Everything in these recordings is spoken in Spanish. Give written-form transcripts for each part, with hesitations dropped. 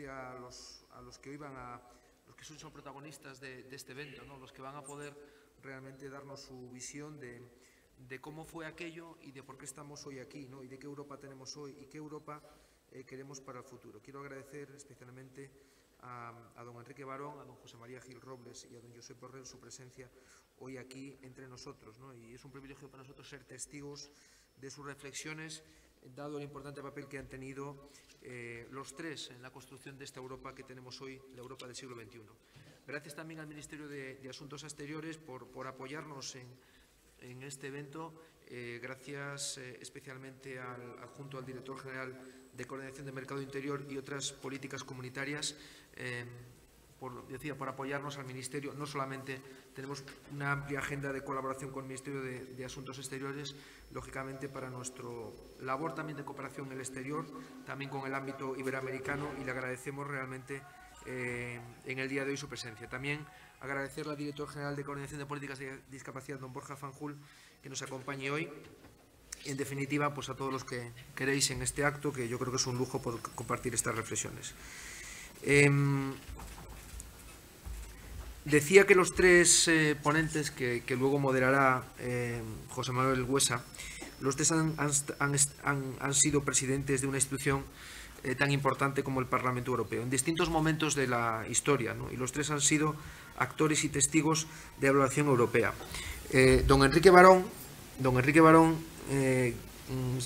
A los que hoy los que son protagonistas de este evento, ¿no? Los que van a poder realmente darnos su visión de cómo fue aquello y de por qué estamos hoy aquí, ¿no? Y de qué Europa tenemos hoy y qué Europa queremos para el futuro. Quiero agradecer especialmente a don Enrique Barón, a don José María Gil Robles y a don Josep Borrell su presencia hoy aquí entre nosotros, ¿no? Y es un privilegio para nosotros ser testigos de sus reflexiones, dado el importante papel que han tenido los tres en la construcción de esta Europa que tenemos hoy, la Europa del siglo XXI. Gracias también al Ministerio de Asuntos Exteriores por apoyarnos en este evento. Gracias especialmente junto al Director General de Coordinación de Mercado Interior y otras políticas comunitarias, por apoyarnos al Ministerio. No solamente tenemos una amplia agenda de colaboración con el Ministerio de Asuntos Exteriores, lógicamente para nuestra labor también de cooperación en el exterior, también con el ámbito iberoamericano, y le agradecemos realmente en el día de hoy su presencia. También agradecerle al Director General de Coordinación de Políticas de Discapacidad, don Borja Fanjul, que nos acompañe hoy. Y, en definitiva, pues a todos los que queréis en este acto, que yo creo que es un lujo poder compartir estas reflexiones. Decía que los tres ponentes que luego moderará José Manuel Huesa, los tres han sido presidentes de una institución tan importante como el Parlamento Europeo, en distintos momentos de la historia, ¿no? Y los tres han sido actores y testigos de la evaluación europea. Don Enrique Barón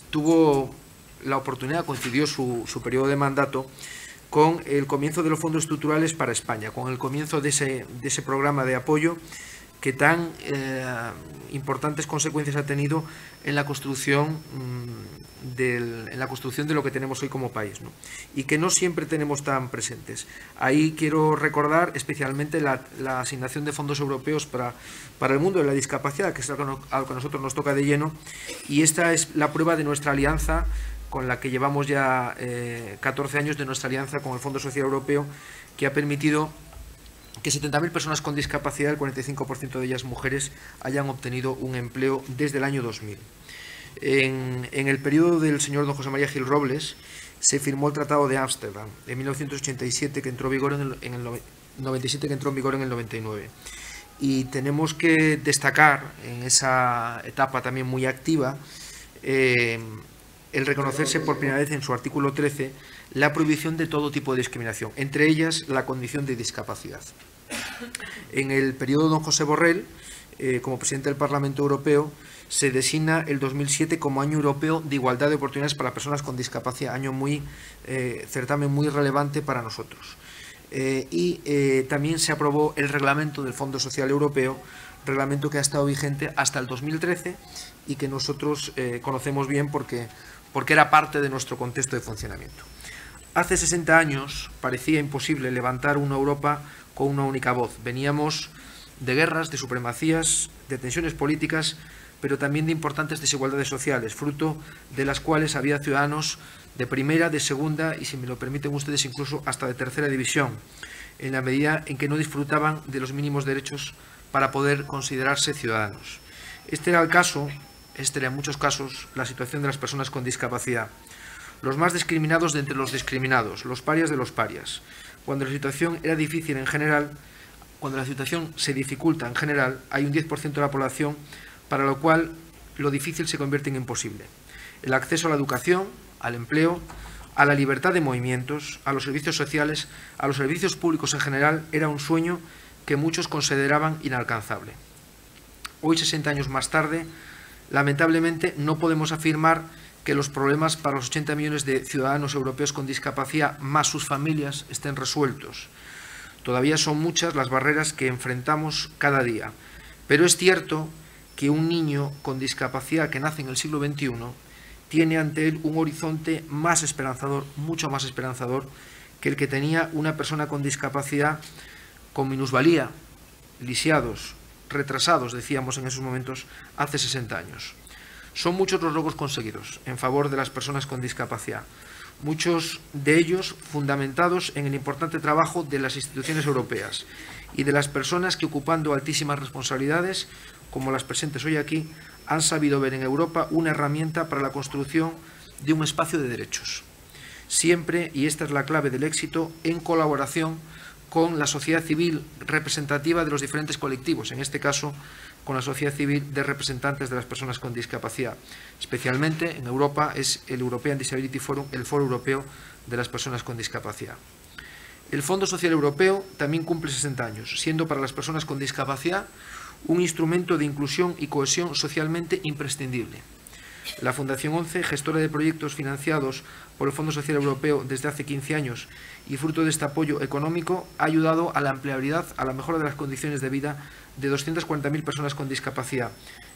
tuvo la oportunidad, coincidió su periodo de mandato con el comienzo de los fondos estructurales para España, con el comienzo de ese programa de apoyo que tan importantes consecuencias ha tenido en la construcción de lo que tenemos hoy como país, ¿no? Y que no siempre tenemos tan presentes. Ahí quiero recordar especialmente la asignación de fondos europeos para el mundo de la discapacidad, que es algo que a nosotros nos toca de lleno, y esta es la prueba de nuestra alianza, con la que llevamos ya 14 años de nuestra alianza con el Fondo Social Europeo, que ha permitido que 70.000 personas con discapacidad, el 45% de ellas mujeres, hayan obtenido un empleo desde el año 2000. En el periodo del señor don José María Gil Robles se firmó el Tratado de Ámsterdam en 1987, que entró en vigor en el 97, que entró en vigor en el 99. Y tenemos que destacar en esa etapa también muy activa el reconocerse por primera vez en su artículo 13 la prohibición de todo tipo de discriminación, entre ellas la condición de discapacidad. En el periodo de don José Borrell, como presidente del Parlamento Europeo, se designa el 2007 como Año Europeo de Igualdad de Oportunidades para Personas con Discapacidad, año certamen muy relevante para nosotros. También se aprobó el reglamento del Fondo Social Europeo, reglamento que ha estado vigente hasta el 2013 y que nosotros conocemos bien porque era parte de nuestro contexto de funcionamiento. Hace 60 años parecía imposible levantar una Europa con una única voz. Veníamos de guerras, de supremacías, de tensiones políticas, pero también de importantes desigualdades sociales, fruto de las cuales había ciudadanos de primera, de segunda y, si me lo permiten ustedes, incluso hasta de tercera división, en la medida en que no disfrutaban de los mínimos derechos para poder considerarse ciudadanos. Este era en muchos casos la situación de las personas con discapacidad. Los más discriminados de entre los discriminados, los parias de los parias. Cuando la situación era difícil en general, cuando la situación se dificulta en general, hay un 10% de la población para lo cual lo difícil se convierte en imposible. El acceso a la educación, al empleo, a la libertad de movimientos, a los servicios sociales, a los servicios públicos en general, era un sueño que muchos consideraban inalcanzable. Hoy, 60 años más tarde, lamentablemente no podemos afirmar que los problemas para los 80 millones de ciudadanos europeos con discapacidad más sus familias estén resueltos. Todavía son muchas las barreras que enfrentamos cada día, pero es cierto que un niño con discapacidad que nace en el siglo XXI tiene ante él un horizonte más esperanzador, mucho más esperanzador que el que tenía una persona con discapacidad con minusvalía, lisiados, retrasados, decíamos en esos momentos, hace 60 años. Son muchos los logros conseguidos en favor de las personas con discapacidad. muchos de ellos fundamentados en el importante trabajo de las instituciones europeas y de las personas que, ocupando altísimas responsabilidades, como las presentes hoy aquí, han sabido ver en Europa una herramienta para la construcción de un espacio de derechos. Siempre, y esta es la clave del éxito, en colaboración con la sociedad civil representativa de los diferentes colectivos, en este caso con la sociedad civil de representantes de las personas con discapacidad. Especialmente en Europa es el European Disability Forum, el Foro Europeo de las Personas con Discapacidad. El Fondo Social Europeo también cumple 60 años, siendo para las personas con discapacidad un instrumento de inclusión y cohesión socialmente imprescindible. La Fundación ONCE, gestora de proyectos financiados por el Fondo Social Europeo desde hace 15 años y fruto de este apoyo económico, ha ayudado a la empleabilidad, a la mejora de las condiciones de vida de 240.000 personas con discapacidad,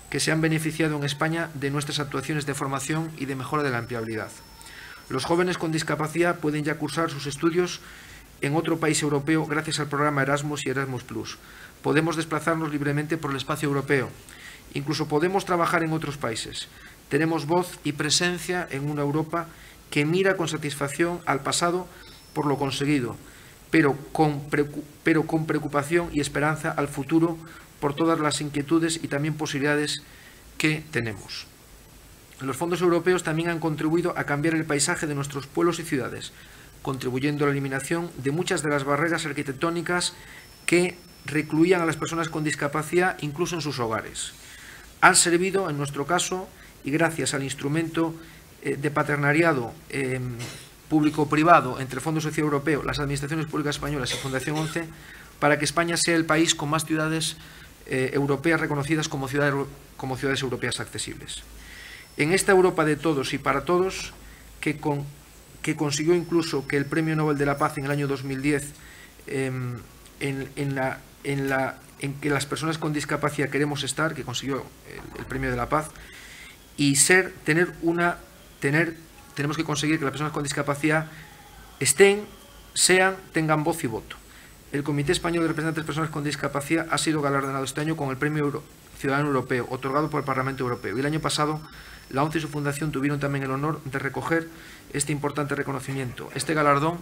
que se han beneficiado en España de nuestras actuaciones de formación y de mejora de la empleabilidad. Los jóvenes con discapacidad pueden ya cursar sus estudios en otro país europeo gracias al programa Erasmus y Erasmus+. Podemos desplazarnos libremente por el espacio europeo. Incluso podemos trabajar en otros países. Tenemos voz y presencia en una Europa que mira con satisfacción al pasado por lo conseguido, pero con preocupación y esperanza al futuro por todas las inquietudes y también posibilidades que tenemos. Los fondos europeos también han contribuido a cambiar el paisaje de nuestros pueblos y ciudades, contribuyendo a la eliminación de muchas de las barreras arquitectónicas que recluían a las personas con discapacidad incluso en sus hogares. Han servido, en nuestro caso, y gracias al instrumento de paternariado público-privado entre el Fondo Social Europeo, las Administraciones Públicas Españolas y Fundación ONCE, para que España sea el país con más ciudades europeas reconocidas como ciudades europeas accesibles. En esta Europa de todos y para todos, que consiguió incluso que el Premio Nobel de la Paz en el año 2010, en que las personas con discapacidad queremos estar, que consiguió el Premio de la Paz, y tenemos que conseguir que las personas con discapacidad tengan voz y voto. El Comité Español de Representantes de Personas con Discapacidad ha sido galardonado este año con el Premio Ciudadano Europeo, otorgado por el Parlamento Europeo. Y el año pasado, la ONCE y su fundación tuvieron también el honor de recoger este importante reconocimiento. Este galardón,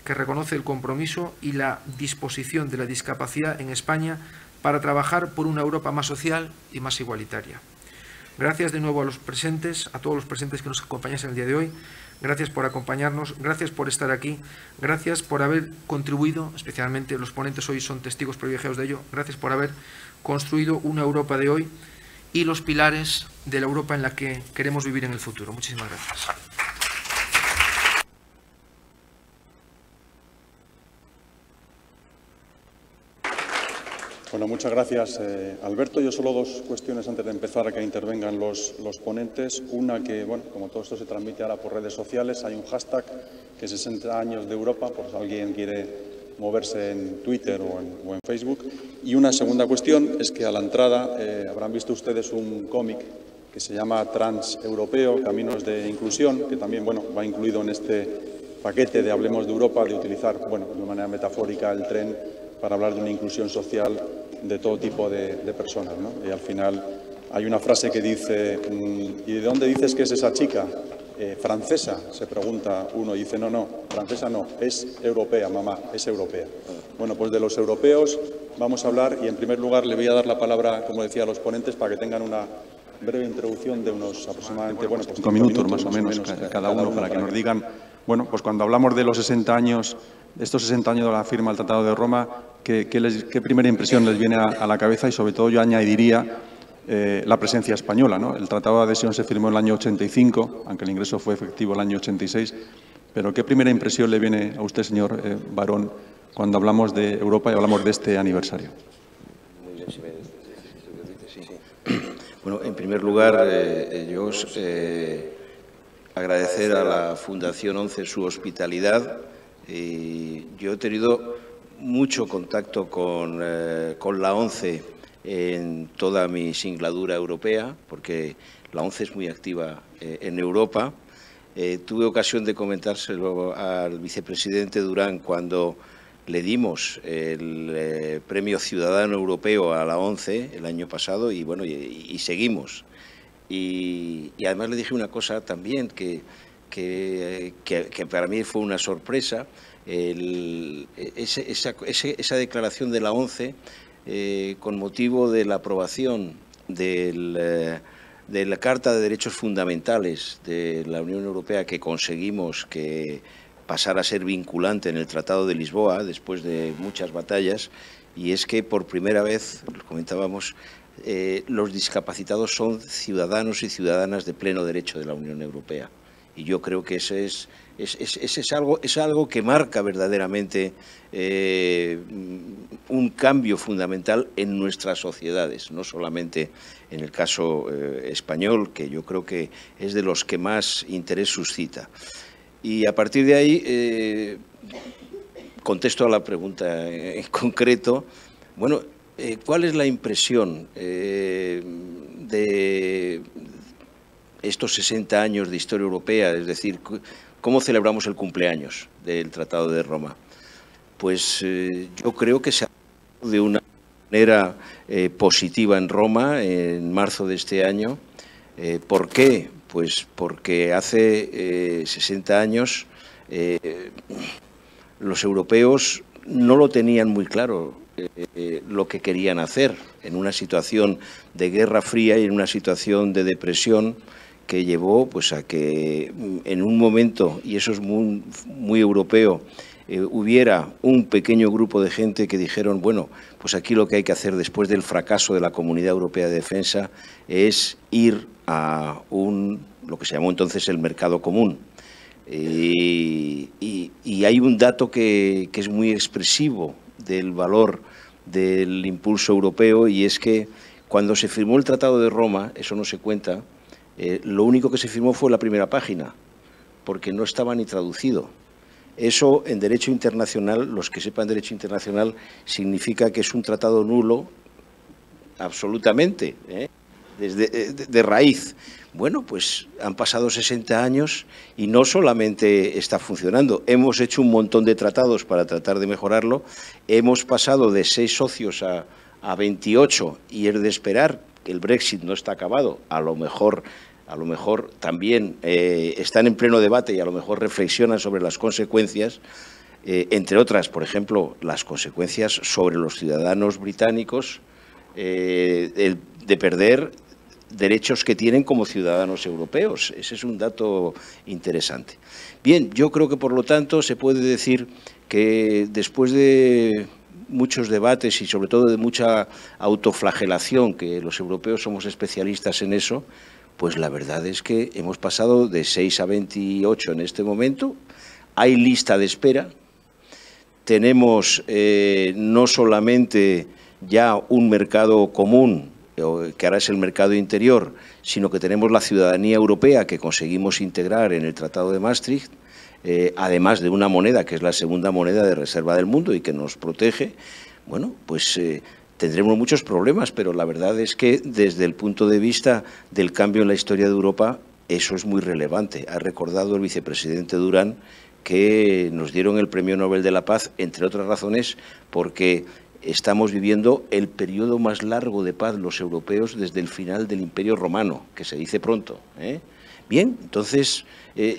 que reconoce el compromiso y la disposición de la discapacidad en España para trabajar por una Europa más social y más igualitaria. Gracias de nuevo a todos los presentes que nos acompañan en el día de hoy. Gracias por acompañarnos, gracias por estar aquí, gracias por haber contribuido, especialmente los ponentes hoy son testigos privilegiados de ello, gracias por haber construido una Europa de hoy y los pilares de la Europa en la que queremos vivir en el futuro. Muchísimas gracias. Bueno, muchas gracias, Alberto. Yo solo dos cuestiones antes de empezar a que intervengan los ponentes. Una que, bueno, como todo esto se transmite ahora por redes sociales, hay un hashtag que es 60 años de Europa, por si alguien quiere moverse en Twitter o en Facebook. Y una segunda cuestión es que a la entrada habrán visto ustedes un cómic que se llama Transeuropeo, Caminos de Inclusión, que también, bueno, va incluido en este paquete de Hablemos de Europa, de utilizar, bueno, de manera metafórica el tren para hablar de una inclusión social de todo tipo de personas, ¿no? Y al final hay una frase que dice, ¿y de dónde dices que es esa chica? Francesa, se pregunta uno, y dice, no, francesa no, es europea, mamá, es europea. Bueno, pues de los europeos vamos a hablar y en primer lugar le voy a dar la palabra, como decía, a los ponentes para que tengan una breve introducción de unos aproximadamente, bueno, pues 5 minutos más o menos cada uno para que nos digan, bueno, pues cuando hablamos de los 60 años, estos 60 años de la firma del Tratado de Roma, ¿qué primera impresión les viene a la cabeza? Y sobre todo yo añadiría la presencia española, ¿no? El Tratado de Adhesión se firmó en el año 85, aunque el ingreso fue efectivo el año 86, pero ¿qué primera impresión le viene a usted, señor Barón, cuando hablamos de Europa y hablamos de este aniversario? Bueno, en primer lugar, yo agradecer a la Fundación ONCE su hospitalidad. Yo he tenido mucho contacto con la ONCE en toda mi singladura europea, porque la ONCE es muy activa en Europa. Tuve ocasión de comentárselo al vicepresidente Durán cuando le dimos el Premio Ciudadano Europeo a la ONCE el año pasado y bueno, y seguimos. Y además le dije una cosa también, que que para mí fue una sorpresa, esa declaración de la ONCE con motivo de la aprobación de la Carta de Derechos Fundamentales de la Unión Europea, que conseguimos que pasara a ser vinculante en el Tratado de Lisboa después de muchas batallas, y es que por primera vez, lo comentábamos, los discapacitados son ciudadanos y ciudadanas de pleno derecho de la Unión Europea. Y yo creo que ese es algo que marca verdaderamente un cambio fundamental en nuestras sociedades, no solamente en el caso español, que yo creo que es de los que más interés suscita. Y a partir de ahí, contesto a la pregunta en concreto. Bueno, ¿cuál es la impresión de estos 60 años de historia europea? Es decir, ¿cómo celebramos el cumpleaños del Tratado de Roma? Pues yo creo que se ha hecho de una manera positiva en Roma en marzo de este año. ¿Por qué? Pues porque hace 60 años los europeos no lo tenían muy claro lo que querían hacer en una situación de Guerra Fría y en una situación de depresión que llevó pues a que en un momento, y eso es muy europeo, hubiera un pequeño grupo de gente que dijeron, bueno, pues aquí lo que hay que hacer después del fracaso de la Comunidad Europea de Defensa es ir a lo que se llamó entonces el mercado común. Y hay un dato que es muy expresivo del valor del impulso europeo, y es que cuando se firmó el Tratado de Roma, eso no se cuenta, lo único que se firmó fue la primera página, porque no estaba ni traducido. Eso en derecho internacional, los que sepan derecho internacional, significa que es un tratado nulo absolutamente, de raíz. Bueno, pues han pasado 60 años y no solamente está funcionando. Hemos hecho un montón de tratados para tratar de mejorarlo. Hemos pasado de 6 socios a 28, y es de esperar que el Brexit no está acabado. A lo mejor también están en pleno debate y a lo mejor reflexionan sobre las consecuencias, entre otras, por ejemplo, las consecuencias sobre los ciudadanos británicos de perder derechos que tienen como ciudadanos europeos. Ese es un dato interesante. Bien, yo creo que, por lo tanto, se puede decir que después de muchos debates y sobre todo de mucha autoflagelación, que los europeos somos especialistas en eso, pues la verdad es que hemos pasado de 6 a 28 en este momento. Hay lista de espera. Tenemos no solamente ya un mercado común, que ahora es el mercado interior, sino que tenemos la ciudadanía europea que conseguimos integrar en el Tratado de Maastricht, además de una moneda que es la segunda moneda de reserva del mundo y que nos protege. Bueno, pues tendremos muchos problemas, pero la verdad es que desde el punto de vista del cambio en la historia de Europa, eso es muy relevante. Ha recordado el vicepresidente Durán que nos dieron el Premio Nobel de la Paz, entre otras razones, porque estamos viviendo el periodo más largo de paz los europeos desde el final del Imperio Romano, que se dice pronto. Bien, entonces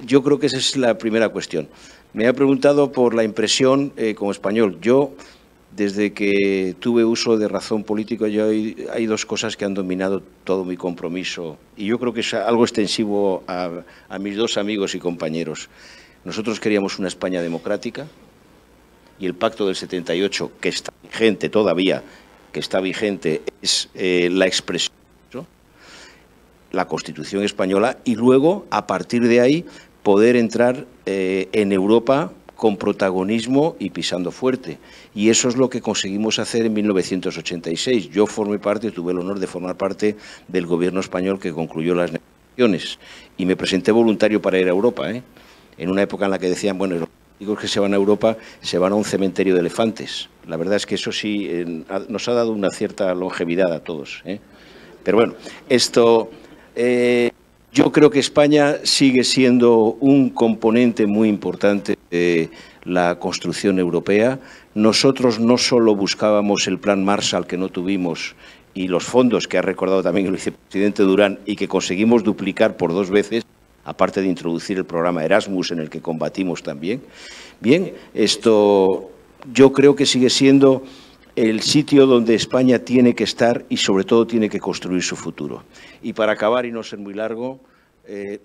yo creo que esa es la primera cuestión. Me ha preguntado por la impresión como español. Yo, desde que tuve uso de razón política, hay 2 cosas que han dominado todo mi compromiso, y yo creo que es algo extensivo a mis 2 amigos y compañeros. Nosotros queríamos una España democrática, y el Pacto del 78, que está vigente todavía, es la expresión, ¿no?, la Constitución española, y luego, a partir de ahí, poder entrar en Europa con protagonismo y pisando fuerte. Y eso es lo que conseguimos hacer en 1986. Yo tuve el honor de formar parte del gobierno español que concluyó las negociaciones, y me presenté voluntario para ir a Europa, en una época en la que decían, bueno, los políticos que se van a Europa se van a un cementerio de elefantes. La verdad es que eso sí nos ha dado una cierta longevidad a todos. Pero bueno, esto... yo creo que España sigue siendo un componente muy importante de la construcción europea. Nosotros no solo buscábamos el plan Marshall, que no tuvimos, y los fondos que ha recordado también el vicepresidente Durán, y que conseguimos duplicar por 2 veces, aparte de introducir el programa Erasmus, en el que combatimos también. Bien, esto yo creo que sigue siendo el sitio donde España tiene que estar y, sobre todo, tiene que construir su futuro. Y para acabar y no ser muy largo,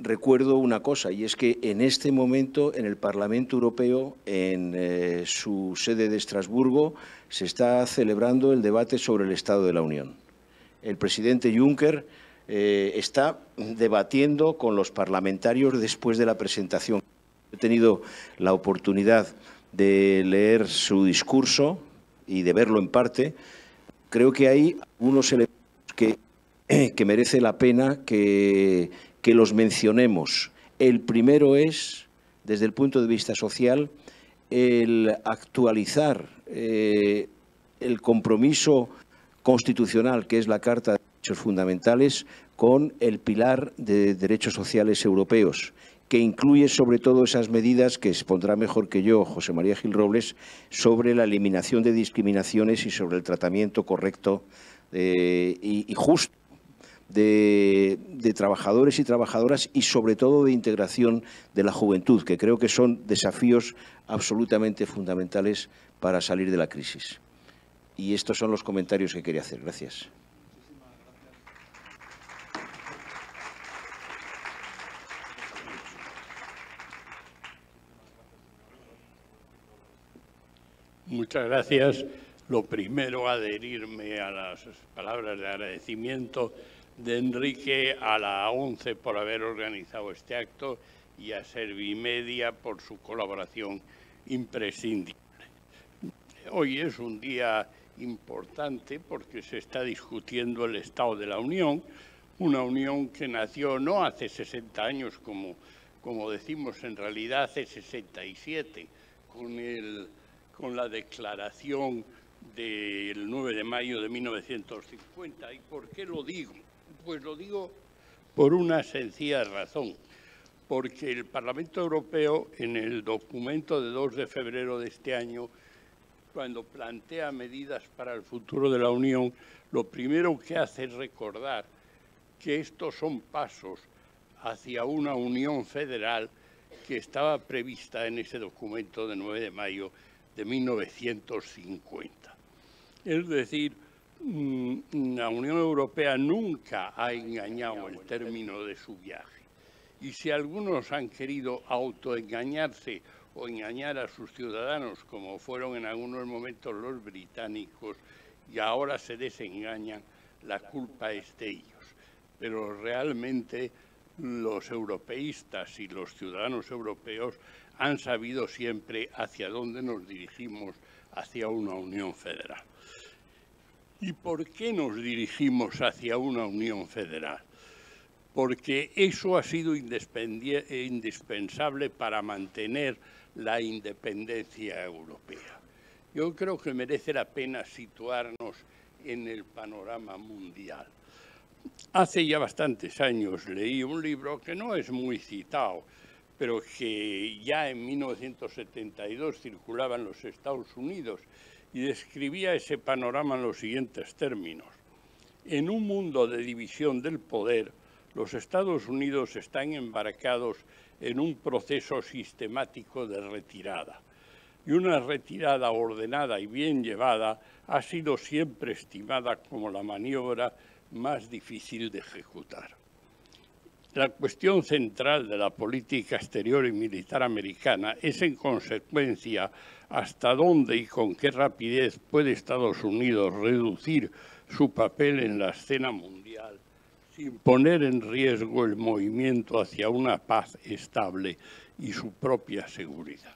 recuerdo una cosa, y es que en este momento en el Parlamento Europeo, en su sede de Estrasburgo, se está celebrando el debate sobre el Estado de la Unión. El presidente Juncker está debatiendo con los parlamentarios después de la presentación. He tenido la oportunidad de leer su discurso y de verlo en parte. Creo que hay algunos elementos que merece la pena que los mencionemos. El primero es, desde el punto de vista social, el actualizar el compromiso constitucional, que es la Carta de Derechos Fundamentales, con el pilar de derechos sociales europeos, que incluye sobre todo esas medidas que expondrá mejor que yo José María Gil Robles sobre la eliminación de discriminaciones y sobre el tratamiento correcto y justo de trabajadores y trabajadoras y sobre todo de integración de la juventud, que creo que son desafíos absolutamente fundamentales para salir de la crisis. Y estos son los comentarios que quería hacer. Gracias. Muchas gracias. Lo primero, adherirme a las palabras de agradecimiento de Enrique, a la ONCE por haber organizado este acto y a Servimedia por su colaboración imprescindible. Hoy es un día importante porque se está discutiendo el Estado de la Unión, una unión que nació no hace 60 años, como decimos, en realidad hace 67, con la declaración del 9 de mayo de 1950. ¿Y por qué lo digo? Pues lo digo por una sencilla razón, porque el Parlamento Europeo, en el documento de 2 de febrero de este año, cuando plantea medidas para el futuro de la Unión, lo primero que hace es recordar que estos son pasos hacia una unión federal que estaba prevista en ese documento de 9 de mayo de 1950. Es decir, la Unión Europea nunca ha engañado el término de su viaje. Y si algunos han querido autoengañarse o engañar a sus ciudadanos, como fueron en algunos momentos los británicos, y ahora se desengañan, la culpa es de ellos. Pero realmente los europeístas y los ciudadanos europeos han sabido siempre hacia dónde nos dirigimos, hacia una unión federal. ¿Y por qué nos dirigimos hacia una unión federal? Porque eso ha sido indispensable para mantener la independencia europea. Yo creo que merece la pena situarnos en el panorama mundial. Hace ya bastantes años leí un libro que no es muy citado, pero que ya en 1972 circulaba en los Estados Unidos y describía ese panorama en los siguientes términos. En un mundo de división del poder, los Estados Unidos están embarcados en un proceso sistemático de retirada. Y una retirada ordenada y bien llevada ha sido siempre estimada como la maniobra más difícil de ejecutar. La cuestión central de la política exterior y militar americana es, en consecuencia, hasta dónde y con qué rapidez puede Estados Unidos reducir su papel en la escena mundial sin poner en riesgo el movimiento hacia una paz estable y su propia seguridad.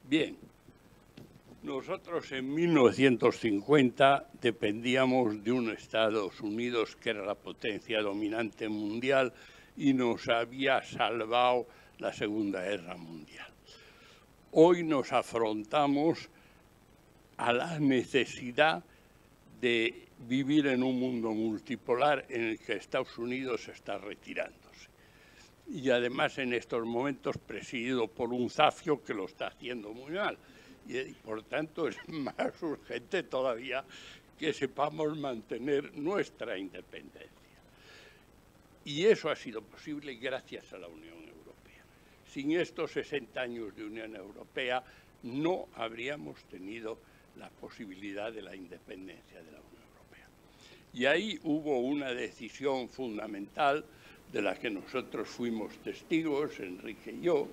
Bien, nosotros en 1950 dependíamos de un Estados Unidos que era la potencia dominante mundial y nos había salvado la Segunda Guerra Mundial. Hoy nos afrontamos a la necesidad de vivir en un mundo multipolar en el que Estados Unidos está retirándose. Y además en estos momentos presidido por un zafio que lo está haciendo muy mal. Y por tanto es más urgente todavía que sepamos mantener nuestra independencia. Y eso ha sido posible gracias a la Unión Europea. Sin estos 60 años de Unión Europea no habríamos tenido la posibilidad de la independencia de la Unión Europea. Y ahí hubo una decisión fundamental de la que nosotros fuimos testigos, Enrique y yo,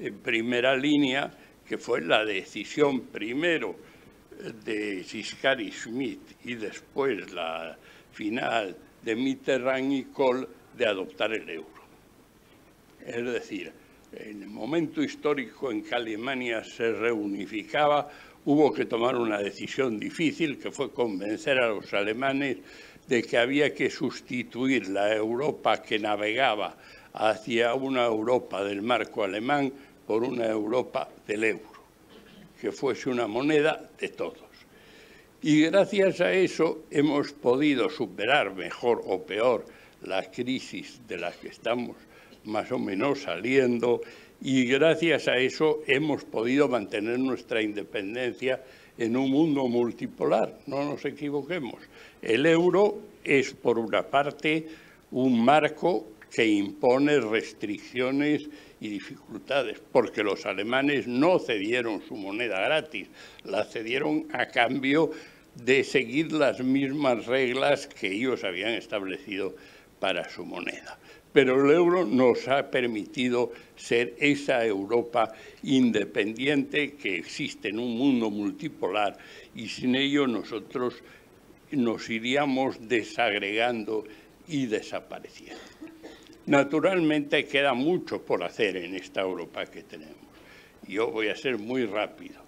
en primera línea, que fue la decisión primero de Giscard Schmidt y después la final de Mitterrand y Kohl de adoptar el euro. Es decir, en el momento histórico en que Alemania se reunificaba, hubo que tomar una decisión difícil, que fue convencer a los alemanes de que había que sustituir la Europa que navegaba hacia una Europa del marco alemán por una Europa del euro, que fuese una moneda de todos. Y gracias a eso hemos podido superar, mejor o peor, la crisis de la que estamos más o menos saliendo, y gracias a eso hemos podido mantener nuestra independencia en un mundo multipolar. No nos equivoquemos. El euro es, por una parte, un marco que impone restricciones y dificultades, porque los alemanes no cedieron su moneda gratis, la cedieron a cambio de seguir las mismas reglas que ellos habían establecido para su moneda. Pero el euro nos ha permitido ser esa Europa independiente que existe en un mundo multipolar, y sin ello nosotros nos iríamos desagregando y desapareciendo. Naturalmente queda mucho por hacer en esta Europa que tenemos. Yo voy a ser muy rápido.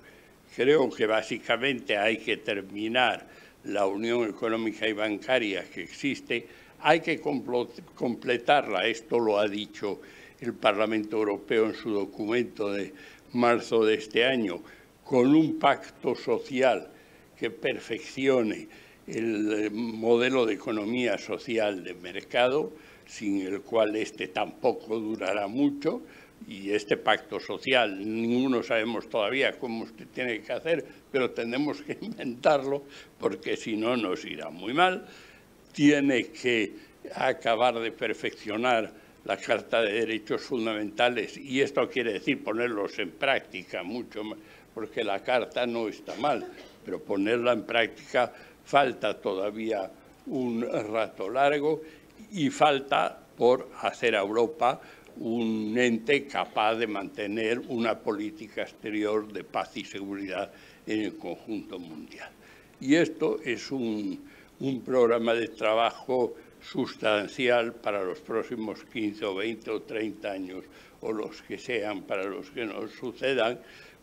Creo que básicamente hay que terminar la unión económica y bancaria que existe. Hay que completarla, esto lo ha dicho el Parlamento Europeo en su documento de marzo de este año, con un pacto social que perfeccione el modelo de economía social de mercado, sin el cual este tampoco durará mucho, y este pacto social ninguno sabemos todavía cómo se tiene que hacer, pero tenemos que inventarlo porque si no nos irá muy mal. Tiene que acabar de perfeccionar la Carta de Derechos Fundamentales, y esto quiere decir ponerlos en práctica mucho más, porque la Carta no está mal, pero ponerla en práctica falta todavía un rato largo, y falta por hacer a Europa un ente capaz de mantener una política exterior de paz y seguridad en el conjunto mundial. Y esto es un programa de trabajo sustancial para los próximos 15 o 20 o 30 años, o los que sean, para los que nos sucedan,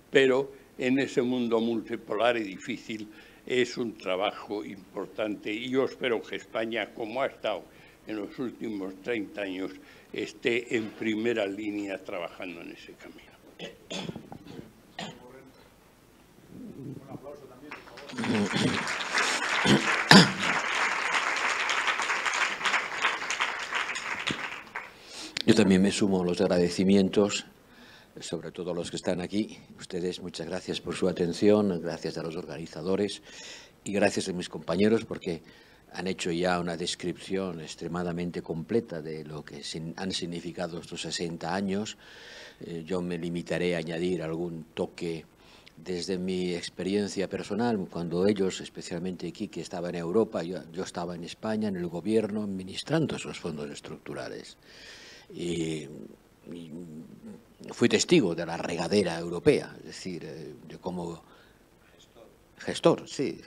pero en ese mundo multipolar y difícil es un trabajo importante, y yo espero que España, como ha estado en los últimos 30 años, esté en primera línea trabajando en ese camino. Un aplauso también, por favor. Yo también me sumo a los agradecimientos, sobre todo a los que están aquí. Ustedes, muchas gracias por su atención, gracias a los organizadores y gracias a mis compañeros porque han hecho ya una descripción extremadamente completa de lo que han significado estos 60 años. Yo me limitaré a añadir algún toque desde mi experiencia personal, cuando ellos, especialmente Quique, estaba en Europa, yo estaba en España, en el gobierno, administrando esos fondos estructurales. Y fui testigo de la regadera europea, es decir, de cómo... Gestor, sí,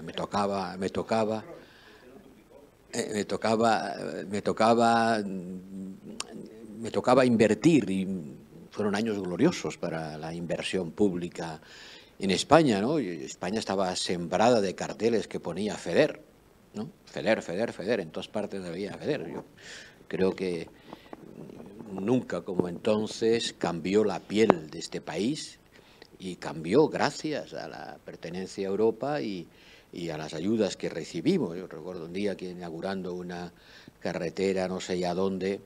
me tocaba invertir, y fueron años gloriosos para la inversión pública en España, ¿no? Y España estaba sembrada de carteles que ponía FEDER, ¿no? FEDER, FEDER, FEDER, en todas partes había FEDER. Yo creo que nunca como entonces cambió la piel de este país, y cambió gracias a la pertenencia a Europa y a las ayudas que recibimos. Yo recuerdo un día que inaugurando una carretera no sé a dónde,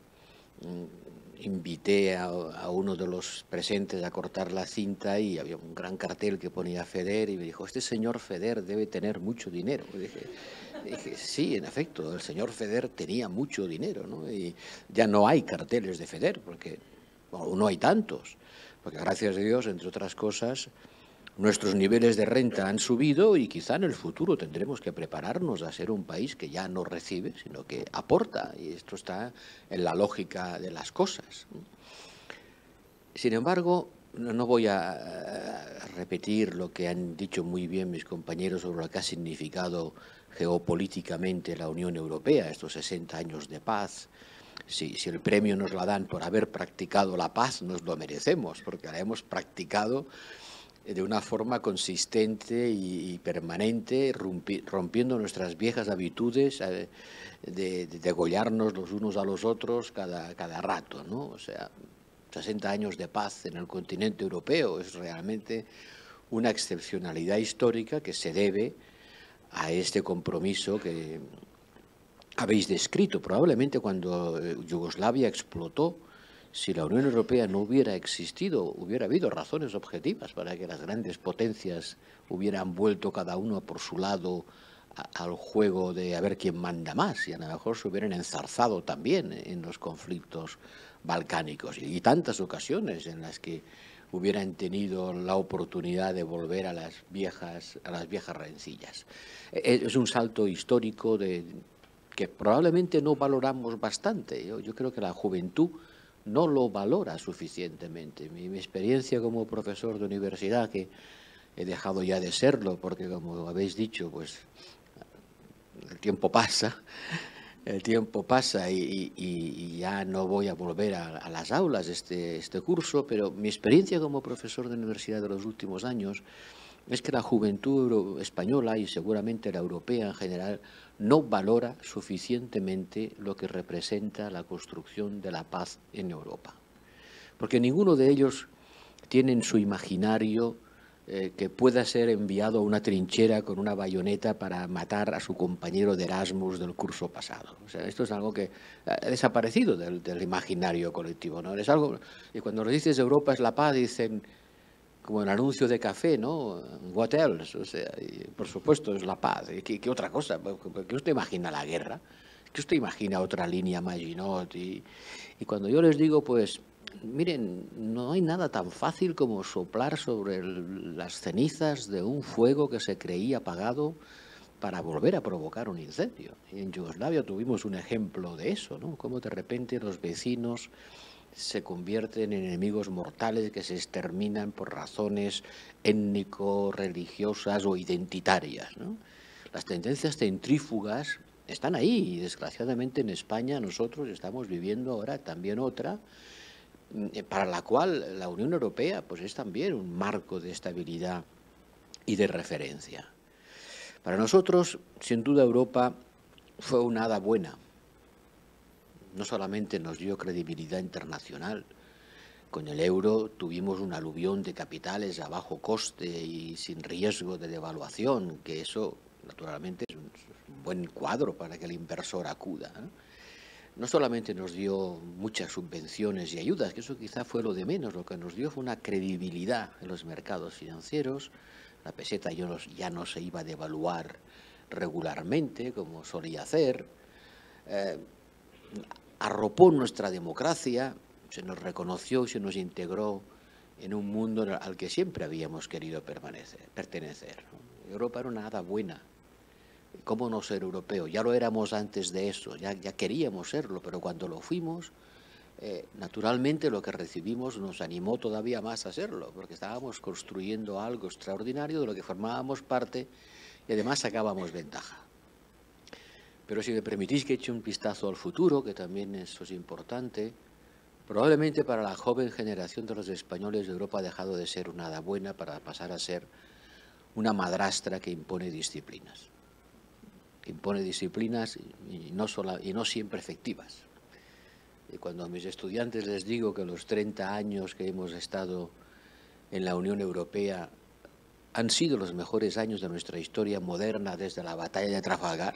invité a uno de los presentes a cortar la cinta y había un gran cartel que ponía FEDER y me dijo, este señor FEDER debe tener mucho dinero. Y dije, Dije, sí, en efecto, el señor Feder tenía mucho dinero, ¿no? Y ya no hay carteles de Feder, porque bueno, no hay tantos, porque gracias a Dios, entre otras cosas, nuestros niveles de renta han subido y quizá en el futuro tendremos que prepararnos a ser un país que ya no recibe, sino que aporta, y esto está en la lógica de las cosas. Sin embargo, no voy a repetir lo que han dicho muy bien mis compañeros sobre lo que ha significado geopolíticamente la Unión Europea, estos 60 años de paz. Si el premio nos lo dan por haber practicado la paz, nos lo merecemos, porque la hemos practicado de una forma consistente y permanente, rompiendo nuestras viejas habitudes de degollarnos los unos a los otros cada rato, ¿no? O sea, 60 años de paz en el continente europeo es realmente una excepcionalidad histórica que se debe a este compromiso que habéis descrito. Probablemente cuando Yugoslavia explotó, si la Unión Europea no hubiera existido, hubiera habido razones objetivas para que las grandes potencias hubieran vuelto cada uno por su lado al juego de a ver quién manda más, y a lo mejor se hubieran enzarzado también en los conflictos balcánicos, y tantas ocasiones en las que hubieran tenido la oportunidad de volver a las viejas rencillas. Es un salto histórico que probablemente no valoramos bastante. Yo creo que la juventud no lo valora suficientemente. Mi experiencia como profesor de universidad, que he dejado ya de serlo porque, como habéis dicho, pues el tiempo pasa y ya no voy a volver a las aulas este curso, pero mi experiencia como profesor de universidad de los últimos años es que la juventud española y seguramente la europea en general no valora suficientemente lo que representa la construcción de la paz en Europa. Porque ninguno de ellos tiene en su imaginario que pueda ser enviado a una trinchera con una bayoneta para matar a su compañero de Erasmus del curso pasado. O sea, esto es algo que ha desaparecido del imaginario colectivo, ¿no? Es algo, y cuando nos dices Europa es la paz, dicen, como el anuncio de café, ¿no? What else? O sea, y por supuesto es la paz. ¿Qué otra cosa? ¿Qué usted imagina la guerra? ¿Qué usted imagina otra línea Maginot? Y cuando yo les digo, pues, miren, no hay nada tan fácil como soplar sobre las cenizas de un fuego que se creía apagado para volver a provocar un incendio. Y en Yugoslavia tuvimos un ejemplo de eso, ¿no? Cómo de repente los vecinos se convierten en enemigos mortales que se exterminan por razones étnico-religiosas o identitarias, ¿no? Las tendencias centrífugas están ahí y desgraciadamente en España nosotros estamos viviendo ahora también otra, para la cual la Unión Europea pues es también un marco de estabilidad y de referencia. Para nosotros, sin duda, Europa fue una hada buena. No solamente nos dio credibilidad internacional, con el euro tuvimos un aluvión de capitales a bajo coste y sin riesgo de devaluación, que eso naturalmente es un buen cuadro para que el inversor acuda, ¿no? No solamente nos dio muchas subvenciones y ayudas, que eso quizá fue lo de menos, lo que nos dio fue una credibilidad en los mercados financieros. La peseta ya no se iba a devaluar regularmente, como solía hacer. Arropó nuestra democracia, se nos reconoció y se nos integró en un mundo al que siempre habíamos querido pertenecer, ¿no? Europa era una hada buena. ¿Cómo no ser europeo? Ya lo éramos antes de eso, ya queríamos serlo, pero cuando lo fuimos, naturalmente lo que recibimos nos animó todavía más a serlo, porque estábamos construyendo algo extraordinario de lo que formábamos parte y además sacábamos ventaja. Pero si me permitís que eche un vistazo al futuro, que también eso es importante, probablemente para la joven generación de los españoles Europa ha dejado de ser una hada buena para pasar a ser una madrastra que impone disciplinas. Impone disciplinas y no siempre efectivas. Y cuando a mis estudiantes les digo que los 30 años que hemos estado en la Unión Europea han sido los mejores años de nuestra historia moderna desde la batalla de Trafalgar,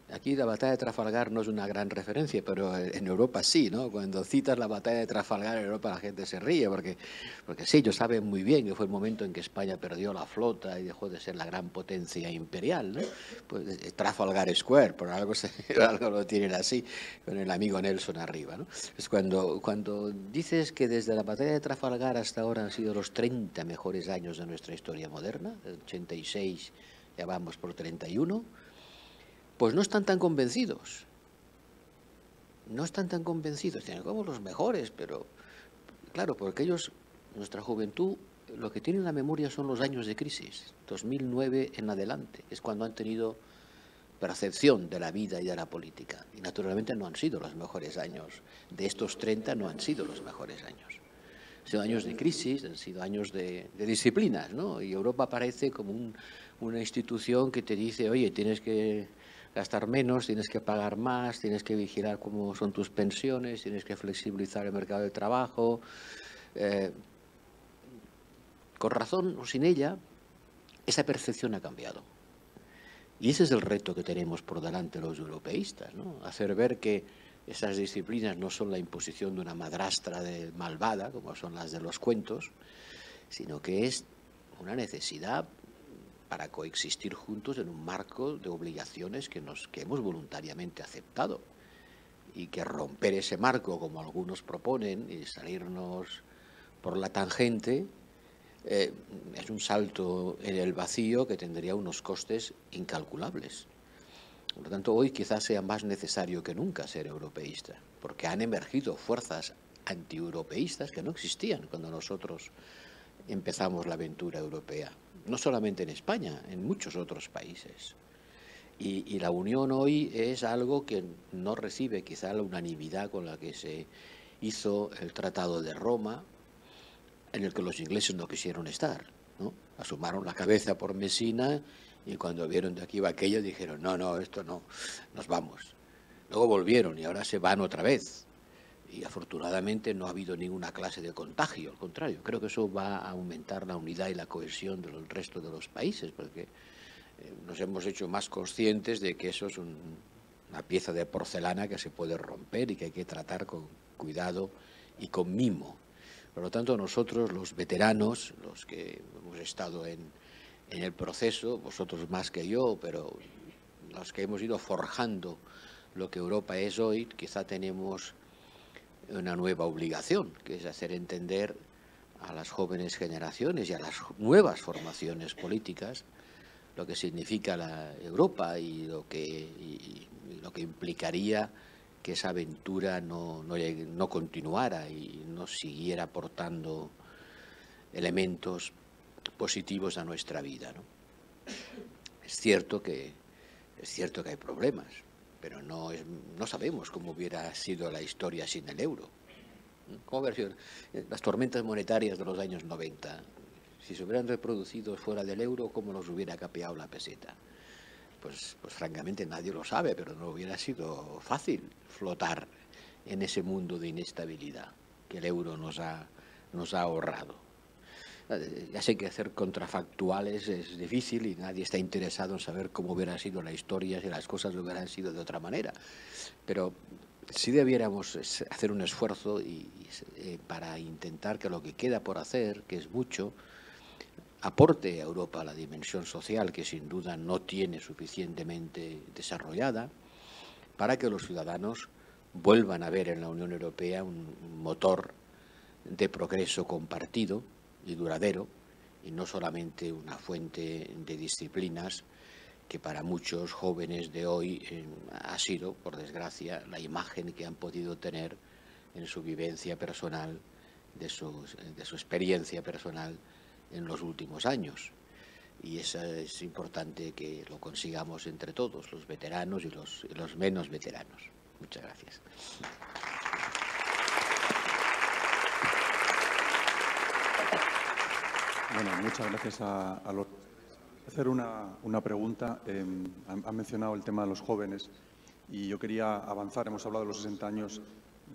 Aquí la batalla de Trafalgar no es una gran referencia, pero en Europa sí, ¿no? Cuando citas la batalla de Trafalgar en Europa la gente se ríe, porque sí, ellos saben muy bien que fue el momento en que España perdió la flota y dejó de ser la gran potencia imperial, ¿no? Pues Trafalgar Square, por algo, algo lo tienen así, con el amigo Nelson arriba, ¿no? Es cuando dices que desde la batalla de Trafalgar hasta ahora han sido los 30 mejores años de nuestra historia moderna, el 86 ya vamos por 31, pues no están tan convencidos. No están tan convencidos. Tienen como los mejores, pero claro, porque ellos, nuestra juventud, lo que tienen en la memoria son los años de crisis. 2009 en adelante es cuando han tenido percepción de la vida y de la política. Y naturalmente no han sido los mejores años. De estos 30 no han sido los mejores años. Han sido años de crisis, han sido años de disciplinas, ¿no? Y Europa parece como una institución que te dice, oye, tienes que gastar menos, tienes que pagar más, tienes que vigilar cómo son tus pensiones, tienes que flexibilizar el mercado de trabajo. Con razón o sin ella, esa percepción ha cambiado. Y ese es el reto que tenemos por delante los europeístas, ¿no? Hacer ver que esas disciplinas no son la imposición de una madrastra malvada, como son las de los cuentos, sino que es una necesidad para coexistir juntos en un marco de obligaciones que hemos voluntariamente aceptado, y que romper ese marco, como algunos proponen, y salirnos por la tangente, es un salto en el vacío que tendría unos costes incalculables. Por lo tanto, hoy quizás sea más necesario que nunca ser europeísta, porque han emergido fuerzas antieuropeístas que no existían cuando nosotros empezamos la aventura europea. No solamente en España, en muchos otros países. Y la unión hoy es algo que no recibe quizá la unanimidad con la que se hizo el Tratado de Roma, en el que los ingleses no quisieron estar, ¿no? Asomaron la cabeza por Messina y cuando vieron de aquí va aquello dijeron, no, esto no, nos vamos. Luego volvieron y ahora se van otra vez. Y afortunadamente no ha habido ninguna clase de contagio, al contrario, creo que eso va a aumentar la unidad y la cohesión del resto de los países, porque nos hemos hecho más conscientes de que eso es una pieza de porcelana que se puede romper y que hay que tratar con cuidado y con mimo. Por lo tanto, nosotros, los veteranos, los que hemos estado en el proceso, vosotros más que yo, pero los que hemos ido forjando lo que Europa es hoy, quizá tenemos una nueva obligación, que es hacer entender a las jóvenes generaciones y a las nuevas formaciones políticas lo que significa la Europa y lo que implicaría que esa aventura no continuara y no siguiera aportando elementos positivos a nuestra vida, ¿no? Es cierto que hay problemas, pero no sabemos cómo hubiera sido la historia sin el euro. ¿Cómo hubiera sido? Las tormentas monetarias de los años 90, si se hubieran reproducido fuera del euro, ¿cómo nos hubiera capeado la peseta? Pues francamente nadie lo sabe, pero no hubiera sido fácil flotar en ese mundo de inestabilidad que el euro nos ha ahorrado. Ya sé que hacer contrafactuales es difícil y nadie está interesado en saber cómo hubiera sido la historia si las cosas hubieran sido de otra manera, pero sí debiéramos hacer un esfuerzo para intentar que lo que queda por hacer, que es mucho, aporte a Europa la dimensión social que sin duda no tiene suficientemente desarrollada, para que los ciudadanos vuelvan a ver en la Unión Europea un motor de progreso compartido y duradero, y no solamente una fuente de disciplinas que para muchos jóvenes de hoy ha sido, por desgracia, la imagen que han podido tener en su vivencia personal, de su experiencia personal en los últimos años. Y eso es importante que lo consigamos entre todos, los veteranos y los menos veteranos. Muchas gracias. Bueno, muchas gracias a los... Hacer una pregunta. Han mencionado el tema de los jóvenes y yo quería avanzar. Hemos hablado de los 60 años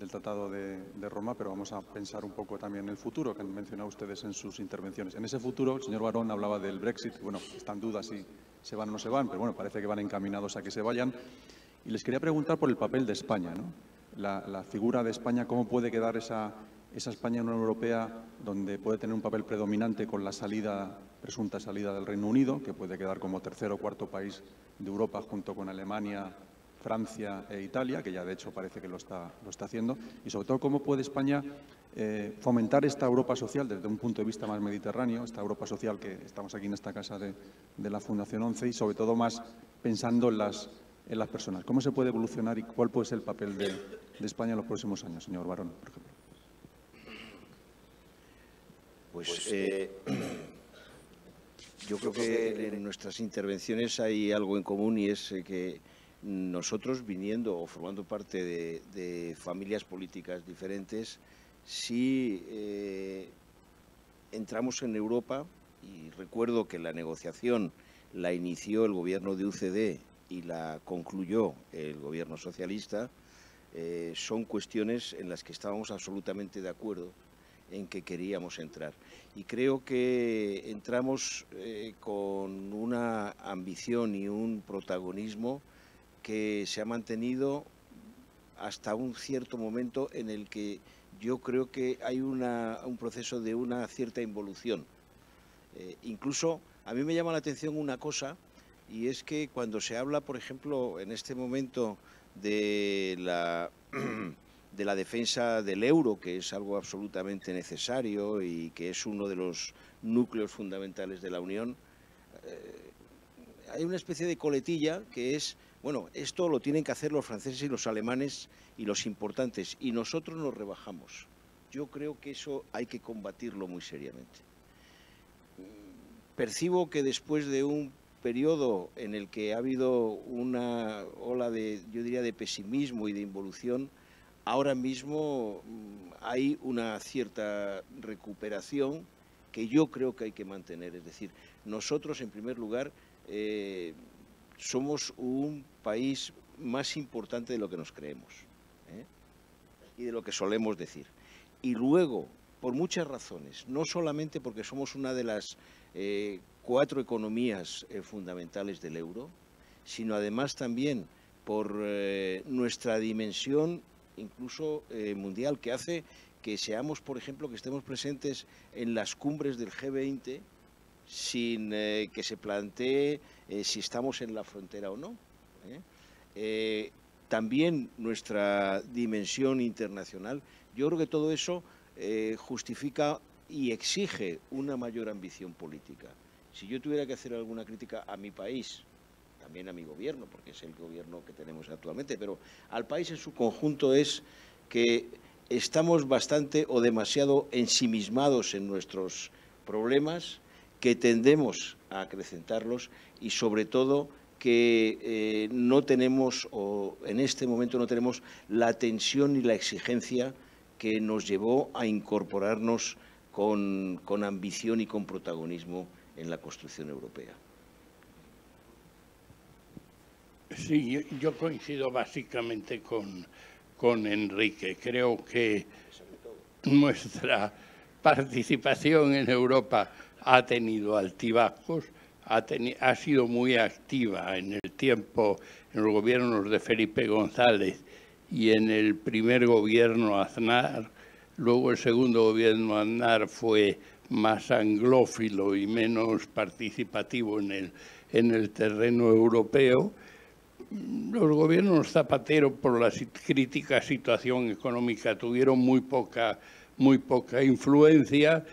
del Tratado de Roma, pero vamos a pensar un poco también en el futuro, que han mencionado ustedes en sus intervenciones. En ese futuro, el señor Barón hablaba del Brexit. Bueno, está en duda si se van o no se van, pero bueno, parece que van encaminados a que se vayan. Y les quería preguntar por el papel de España, ¿no? La figura de España, ¿cómo puede quedar esa España en la Unión Europea donde puede tener un papel predominante con la presunta salida del Reino Unido, que puede quedar como tercer o cuarto país de Europa junto con Alemania, Francia e Italia, que ya de hecho parece que lo está haciendo, y sobre todo cómo puede España fomentar esta Europa social desde un punto de vista más mediterráneo, esta Europa social que estamos aquí en esta casa de la Fundación 11 y sobre todo más pensando en las personas. ¿Cómo se puede evolucionar y cuál puede ser el papel de España en los próximos años, señor Barón, por ejemplo? Pues yo creo que en nuestras intervenciones hay algo en común y es que nosotros, viniendo o formando parte de familias políticas diferentes, sí entramos en Europa, y recuerdo que la negociación la inició el gobierno de UCD y la concluyó el gobierno socialista. Son cuestiones en las que estábamos absolutamente de acuerdo en que queríamos entrar. Y creo que entramos con una ambición y un protagonismo que se ha mantenido hasta un cierto momento en el que yo creo que hay un proceso de una cierta involución. Incluso a mí me llama la atención una cosa, y es que cuando se habla, por ejemplo, en este momento de la defensa del euro, que es algo absolutamente necesario y que es uno de los núcleos fundamentales de la Unión, hay una especie de coletilla que es, bueno, esto lo tienen que hacer los franceses y los alemanes y los importantes, y nosotros nos rebajamos. Yo creo que eso hay que combatirlo muy seriamente. Percibo que después de un periodo en el que ha habido una ola yo diría, de pesimismo y de involución, ahora mismo hay una cierta recuperación que yo creo que hay que mantener. Es decir, nosotros, en primer lugar, somos un país más importante de lo que nos creemos, y de lo que solemos decir. Y luego, por muchas razones, no solamente porque somos una de las 4 economías fundamentales del euro, sino además también por nuestra dimensión incluso mundial, que hace que seamos, por ejemplo, que estemos presentes en las cumbres del G20 sin que se plantee si estamos en la frontera o no. También nuestra dimensión internacional. Yo creo que todo eso justifica y exige una mayor ambición política. Si yo tuviera que hacer alguna crítica a mi país, también a mi gobierno, porque es el gobierno que tenemos actualmente, pero al país en su conjunto, es que estamos bastante o demasiado ensimismados en nuestros problemas, que tendemos a acrecentarlos y, sobre todo, que no tenemos, o en este momento no tenemos, la tensión y la exigencia que nos llevó a incorporarnos con ambición y con protagonismo en la construcción europea. Sí, yo coincido básicamente con Enrique. Creo que nuestra participación en Europa ha tenido altibajos, ha sido muy activa en el tiempo, en los gobiernos de Felipe González y en el primer gobierno Aznar. Luego el segundo gobierno Aznar fue más anglófilo y menos participativo en el terreno europeo. Los gobiernos Zapatero, por la crítica situación económica, tuvieron muy poca influencia,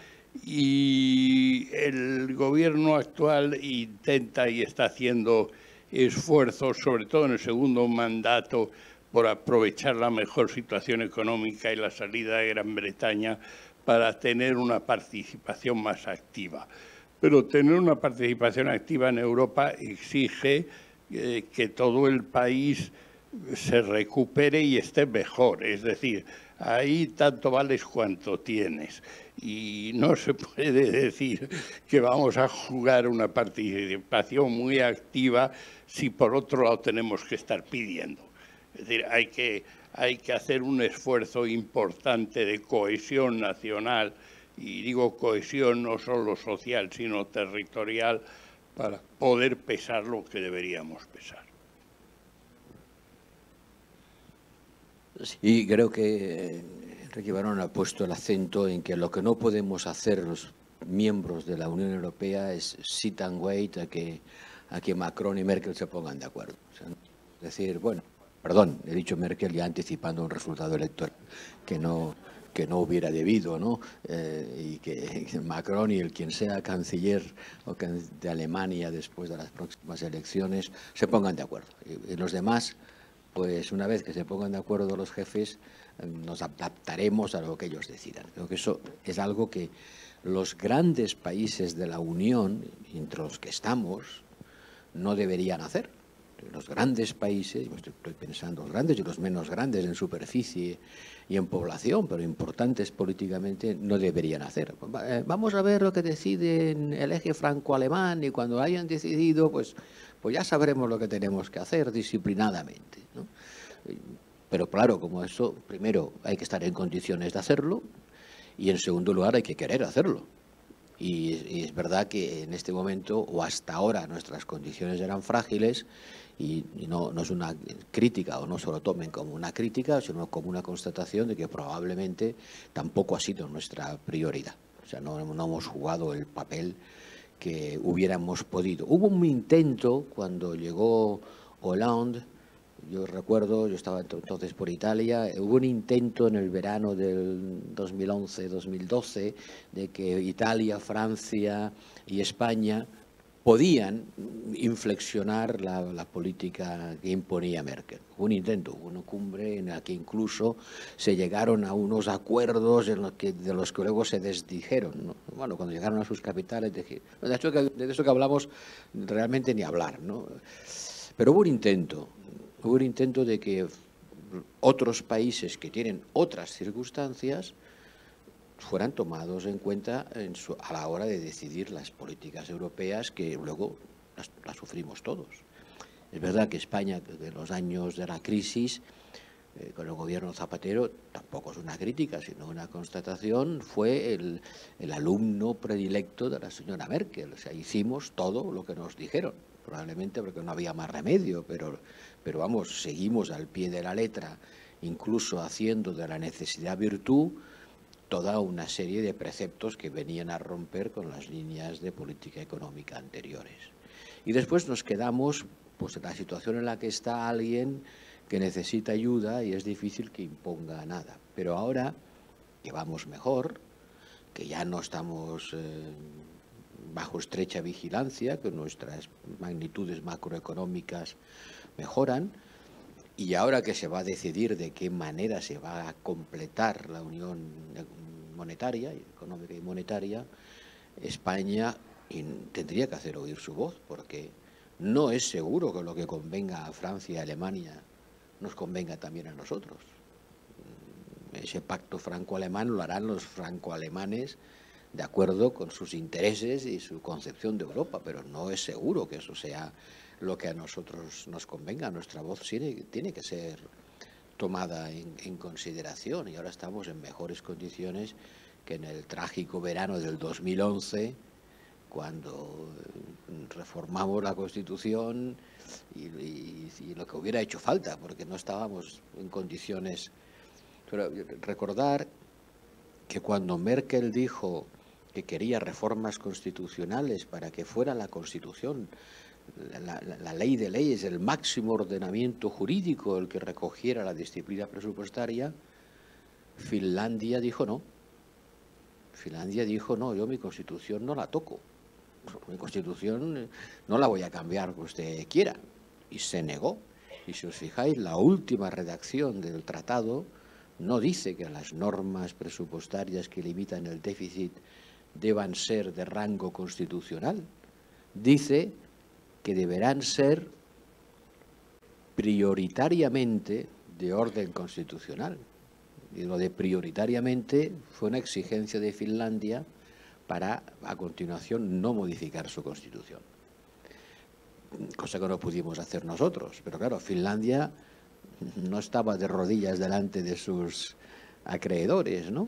y el gobierno actual intenta y está haciendo esfuerzos, sobre todo en el segundo mandato, por aprovechar la mejor situación económica y la salida de Gran Bretaña para tener una participación más activa. Pero tener una participación activa en Europa exige que todo el país se recupere y esté mejor. Es decir, ahí tanto vales cuanto tienes. Y no se puede decir que vamos a jugar una participación muy activa si por otro lado tenemos que estar pidiendo. Es decir, hay que hacer un esfuerzo importante de cohesión nacional, y digo cohesión no solo social, sino territorial, para poder pesar lo que deberíamos pesar. Y creo que Enrique Barón ha puesto el acento en que lo que no podemos hacer los miembros de la Unión Europea es sit and wait a que Macron y Merkel se pongan de acuerdo. O sea, es decir, bueno, perdón, he dicho Merkel ya anticipando un resultado electoral que no hubiera debido, ¿no? Y que Macron y el quien sea canciller de Alemania después de las próximas elecciones se pongan de acuerdo. Y los demás, pues una vez que se pongan de acuerdo los jefes, nos adaptaremos a lo que ellos decidan. Creo que eso es algo que los grandes países de la Unión, entre los que estamos, no deberían hacer. Los grandes países, estoy pensando los grandes y los menos grandes en superficie y en población, pero importantes políticamente, no deberían hacer. Vamos a ver lo que decide el eje franco-alemán y cuando hayan decidido, pues ya sabremos lo que tenemos que hacer disciplinadamente, ¿no? Pero claro, como eso, primero hay que estar en condiciones de hacerlo y en segundo lugar hay que querer hacerlo. Y es verdad que en este momento o hasta ahora nuestras condiciones eran frágiles y no es una crítica, o no se lo tomen como una crítica, sino como una constatación de que probablemente tampoco ha sido nuestra prioridad. O sea, no hemos jugado el papel que hubiéramos podido. Hubo un intento cuando llegó Hollande. Yo recuerdo, yo estaba entonces por Italia, hubo un intento en el verano del 2011-2012 de que Italia, Francia y España podían inflexionar la política que imponía Merkel. Hubo un intento, hubo una cumbre en la que incluso se llegaron a unos acuerdos de los que luego se desdijeron, ¿no? Bueno, cuando llegaron a sus capitales, de eso que hablamos realmente ni hablar, ¿no? Pero hubo un intento de que otros países que tienen otras circunstancias fueran tomados en cuenta a la hora de decidir las políticas europeas que luego las sufrimos todos. Es verdad que España, desde los años de la crisis, con el gobierno Zapatero, tampoco es una crítica, sino una constatación, fue el alumno predilecto de la señora Merkel. O sea, hicimos todo lo que nos dijeron, probablemente porque no había más remedio, pero vamos, seguimos al pie de la letra, incluso haciendo de la necesidad virtud toda una serie de preceptos que venían a romper con las líneas de política económica anteriores. Y después nos quedamos pues en la situación en la que está alguien que necesita ayuda y es difícil que imponga nada. Pero ahora que vamos mejor, que ya no estamos bajo estrecha vigilancia, que nuestras magnitudes macroeconómicas mejoran, y ahora que se va a decidir de qué manera se va a completar la unión monetaria, económica y monetaria, España tendría que hacer oír su voz, porque no es seguro que lo que convenga a Francia y a Alemania nos convenga también a nosotros. Ese pacto franco-alemán lo harán los franco-alemanes de acuerdo con sus intereses y su concepción de Europa, pero no es seguro que eso sea lo que a nosotros nos convenga. Nuestra voz tiene que ser tomada en consideración y ahora estamos en mejores condiciones que en el trágico verano del 2011, cuando reformamos la Constitución y lo que hubiera hecho falta, porque no estábamos en condiciones. Pero recordar que cuando Merkel dijo que quería reformas constitucionales para que fuera la Constitución, la ley de leyes, el máximo ordenamiento jurídico, el que recogiera la disciplina presupuestaria, Finlandia dijo no. Finlandia dijo no, yo mi Constitución no la toco. Mi Constitución no la voy a cambiar que usted quiera. Y se negó. Y si os fijáis, la última redacción del tratado no dice que las normas presupuestarias que limitan el déficit deban ser de rango constitucional. Dice que deberán ser prioritariamente de orden constitucional. Y lo de prioritariamente fue una exigencia de Finlandia para, a continuación, no modificar su Constitución. Cosa que no pudimos hacer nosotros. Pero claro, Finlandia no estaba de rodillas delante de sus acreedores, ¿no?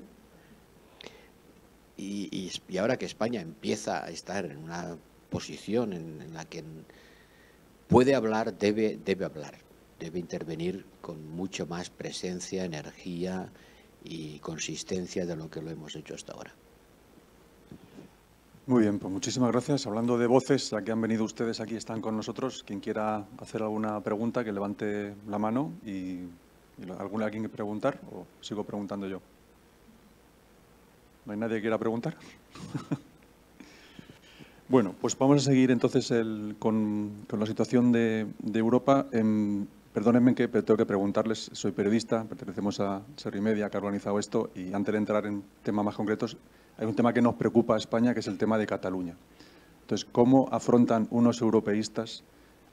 Y ahora que España empieza a estar en una posición en la que puede hablar, debe hablar. debe intervenir con mucho más presencia, energía y consistencia de lo que lo hemos hecho hasta ahora. Muy bien, pues muchísimas gracias. Hablando de voces, ya que han venido ustedes aquí, están con nosotros. Quien quiera hacer alguna pregunta, que levante la mano y ¿alguien que preguntar o sigo preguntando yo? ¿No hay nadie que quiera preguntar? Bueno, pues vamos a seguir entonces con la situación de Europa. Perdónenme pero tengo que preguntarles, soy periodista, pertenecemos a Ser y Media, que ha organizado esto, y antes de entrar en temas más concretos, hay un tema que nos preocupa a España, que es el tema de Cataluña. Entonces, ¿cómo afrontan unos europeístas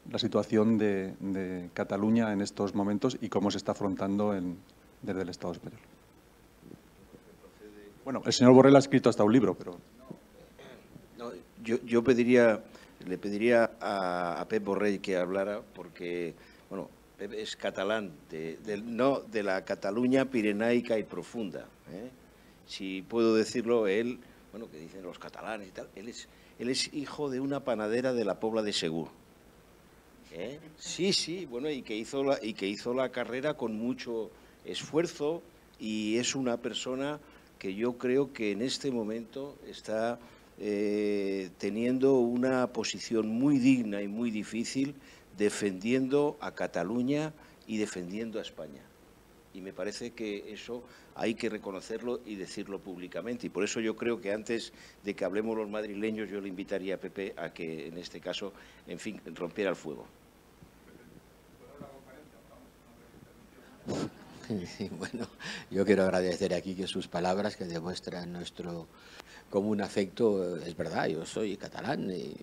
la situación de Cataluña en estos momentos y cómo se está afrontando desde el Estado español? Bueno, el señor Borrell ha escrito hasta un libro, pero... No, yo le pediría a Pep Borrell que hablara porque, bueno, Pep es catalán, no de la Cataluña pirenaica y profunda, ¿eh? Si puedo decirlo, él, bueno, que dicen los catalanes y tal, él es hijo de una panadera de la Pobla de Segur. Sí, bueno, y que hizo la carrera con mucho esfuerzo, y es una persona que yo creo que en este momento está teniendo una posición muy digna y muy difícil, defendiendo a Cataluña y defendiendo a España. Y me parece que eso hay que reconocerlo y decirlo públicamente. Y por eso yo creo que antes de que hablemos los madrileños, yo le invitaría a Pepe a que, en este caso, en fin, rompiera el fuego. Bueno, yo quiero agradecer aquí que sus palabras, que demuestran nuestro común afecto. Es verdad, yo soy catalán y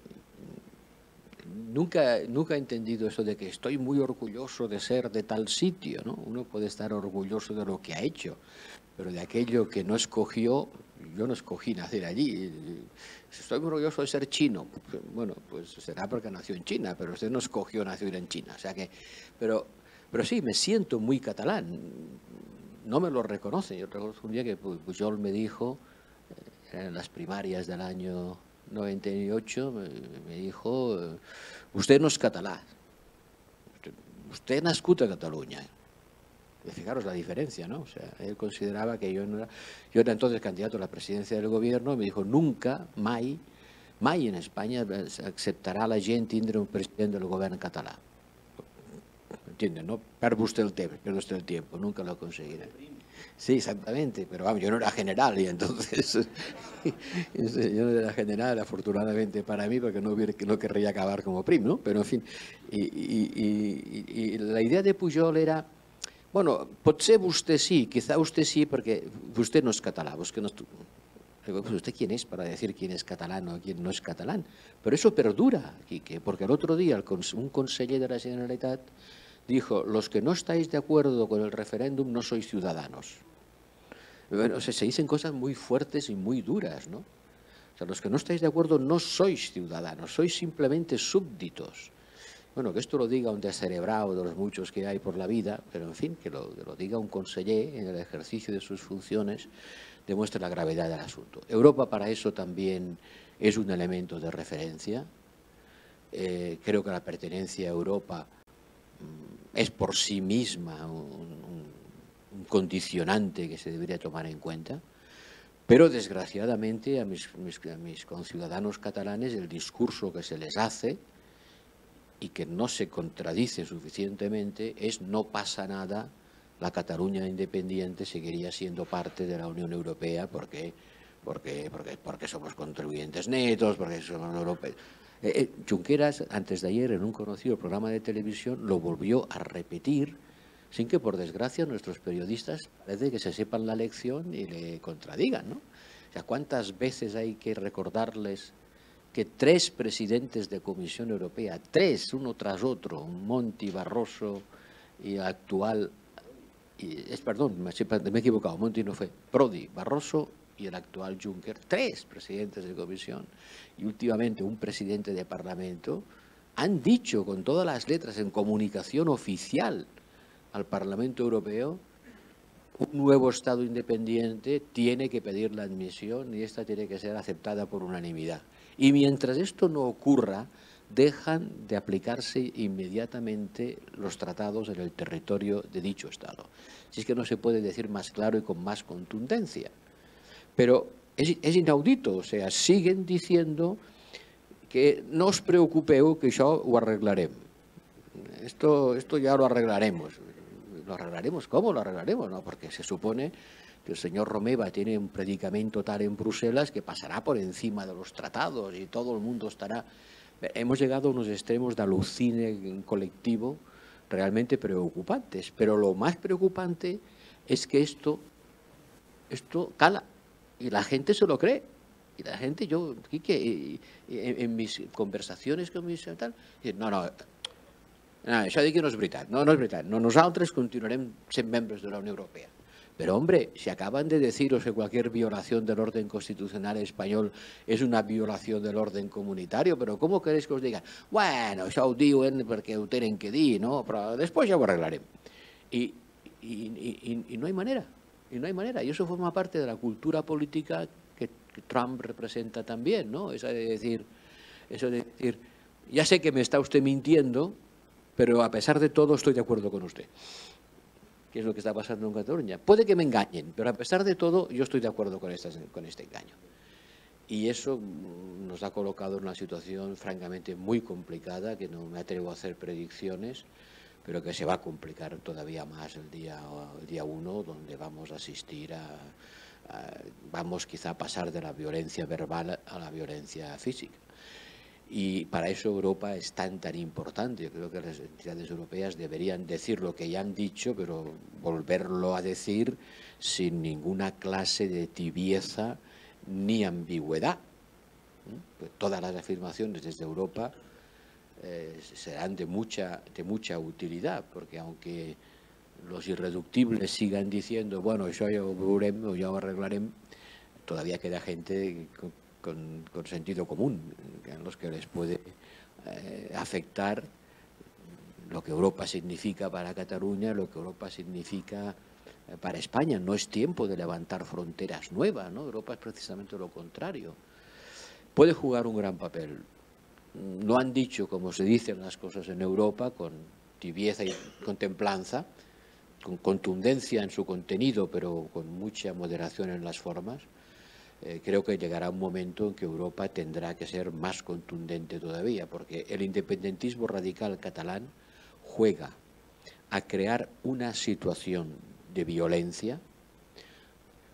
nunca he entendido eso de que estoy muy orgulloso de ser de tal sitio, ¿no? Uno puede estar orgulloso de lo que ha hecho, pero de aquello que no escogió, yo no escogí nacer allí. Estoy muy orgulloso de ser chino. Bueno, pues será porque nació en China, pero usted no escogió nacer en China. O sea que, pero sí, me siento muy catalán. No me lo reconocen. Yo recuerdo un día que Pujol me dijo, en las primarias del año 98, me dijo, usted no es catalán, usted nascut a Cataluña. Y fijaros la diferencia, ¿no? O sea, él consideraba que yo no era... Yo era entonces candidato a la presidencia del gobierno y me dijo, nunca, mai en España aceptarà la gent tindre un presidente del gobierno catalán. ¿Entiende? No pierde usted el tiempo, nunca lo conseguirá. Sí, exactamente, pero vamos, yo no era general y entonces yo no era general, afortunadamente para mí, porque no querría acabar como prim, ¿no? Pero en fin, y la idea de Pujol era, bueno, potser vostè sí, quizá usted sí, porque usted no es catalán, ¿usted quién es para decir quién es catalán o quién no es catalán? Pero eso perdura, Quique, porque el otro día un conseller de la Generalitat dijo, los que no estáis de acuerdo con el referéndum no sois ciudadanos. Bueno, o sea, se dicen cosas muy fuertes y muy duras, ¿no? O sea, los que no estáis de acuerdo no sois ciudadanos, sois simplemente súbditos. Bueno, que esto lo diga un descerebrado de los muchos que hay por la vida, pero en fin, que lo diga un conseller en el ejercicio de sus funciones, demuestra la gravedad del asunto. Europa para eso también es un elemento de referencia. Creo que la pertenencia a Europa es por sí misma un condicionante que se debería tomar en cuenta, pero desgraciadamente a mis conciudadanos catalanes el discurso que se les hace y que no se contradice suficientemente es no pasa nada, la Cataluña independiente seguiría siendo parte de la Unión Europea porque somos contribuyentes netos, porque somos europeos. Junqueras, antes de ayer, en un conocido programa de televisión, lo volvió a repetir, sin que, por desgracia, nuestros periodistas parece que se sepan la lección y le contradigan, ¿no? O sea, ¿cuántas veces hay que recordarles que 3 presidentes de Comisión Europea, 3, uno tras otro, Monti, Barroso y actual... perdón, me he equivocado, Monti no fue, Prodi, Barroso y el actual Juncker, 3 presidentes de comisión y últimamente un presidente de Parlamento, han dicho con todas las letras en comunicación oficial al Parlamento Europeo, un nuevo Estado independiente tiene que pedir la admisión y esta tiene que ser aceptada por unanimidad. Y mientras esto no ocurra, dejan de aplicarse inmediatamente los tratados en el territorio de dicho Estado. Si es que no se puede decir más claro y con más contundencia. Pero es inaudito, o sea, siguen diciendo que no os preocupeu que això ho arreglarem. Esto ya lo arreglaremos. ¿Lo arreglaremos? ¿Cómo lo arreglaremos? No, porque se supone que el señor Romeva tiene un predicamento tal en Bruselas que pasará por encima de los tratados y todo el mundo estará... Hemos llegado a unos extremos de alucine colectivo realmente preocupantes, pero lo más preocupante es que esto cala y la gente se lo cree. Y la gente, yo, en mis conversaciones con mis tal, això dic que no és veritat, no és veritat. Nosaltres continuarem sent membres de la Unión Europea. Pero, hombre, si acaban de deciros que cualquier violación del orden constitucional español es una violación del orden comunitario, pero ¿cómo queréis que os digan? Bueno, això ho diuen perquè ho tenen que dir, no? Però després ja ho arreglarem. Y no hay manera, y no hay manera. Y eso forma parte de la cultura política que Trump representa también, ¿no? Eso de decir, ya sé que me está usted mintiendo, pero a pesar de todo estoy de acuerdo con usted. Que es lo que está pasando en Cataluña. Puede que me engañen, pero a pesar de todo yo estoy de acuerdo con este engaño. Y eso nos ha colocado en una situación francamente muy complicada, que no me atrevo a hacer predicciones, pero que se va a complicar todavía más el día 1, donde vamos a asistir vamos quizá a pasar de la violencia verbal a la violencia física. Y para eso Europa es tan importante. Yo creo que las entidades europeas deberían decir lo que ya han dicho, pero volverlo a decir sin ninguna clase de tibieza ni ambigüedad. Pues todas las afirmaciones desde Europa serán de mucha utilidad, porque aunque los irreductibles sigan diciendo, bueno, això ja ho veurem o ja ho arreglarem, todavía queda gente con sentido común, en los que les puede afectar lo que Europa significa para Cataluña, lo que Europa significa para España. No es tiempo de levantar fronteras nuevas, ¿no? Europa es precisamente lo contrario. Puede jugar un gran papel. No han dicho, como se dicen las cosas en Europa, con tibieza y con templanza, con contundencia en su contenido, pero con mucha moderación en las formas. Creo que llegará un momento en que Europa tendrá que ser más contundente todavía, porque el independentismo radical catalán juega a crear una situación de violencia,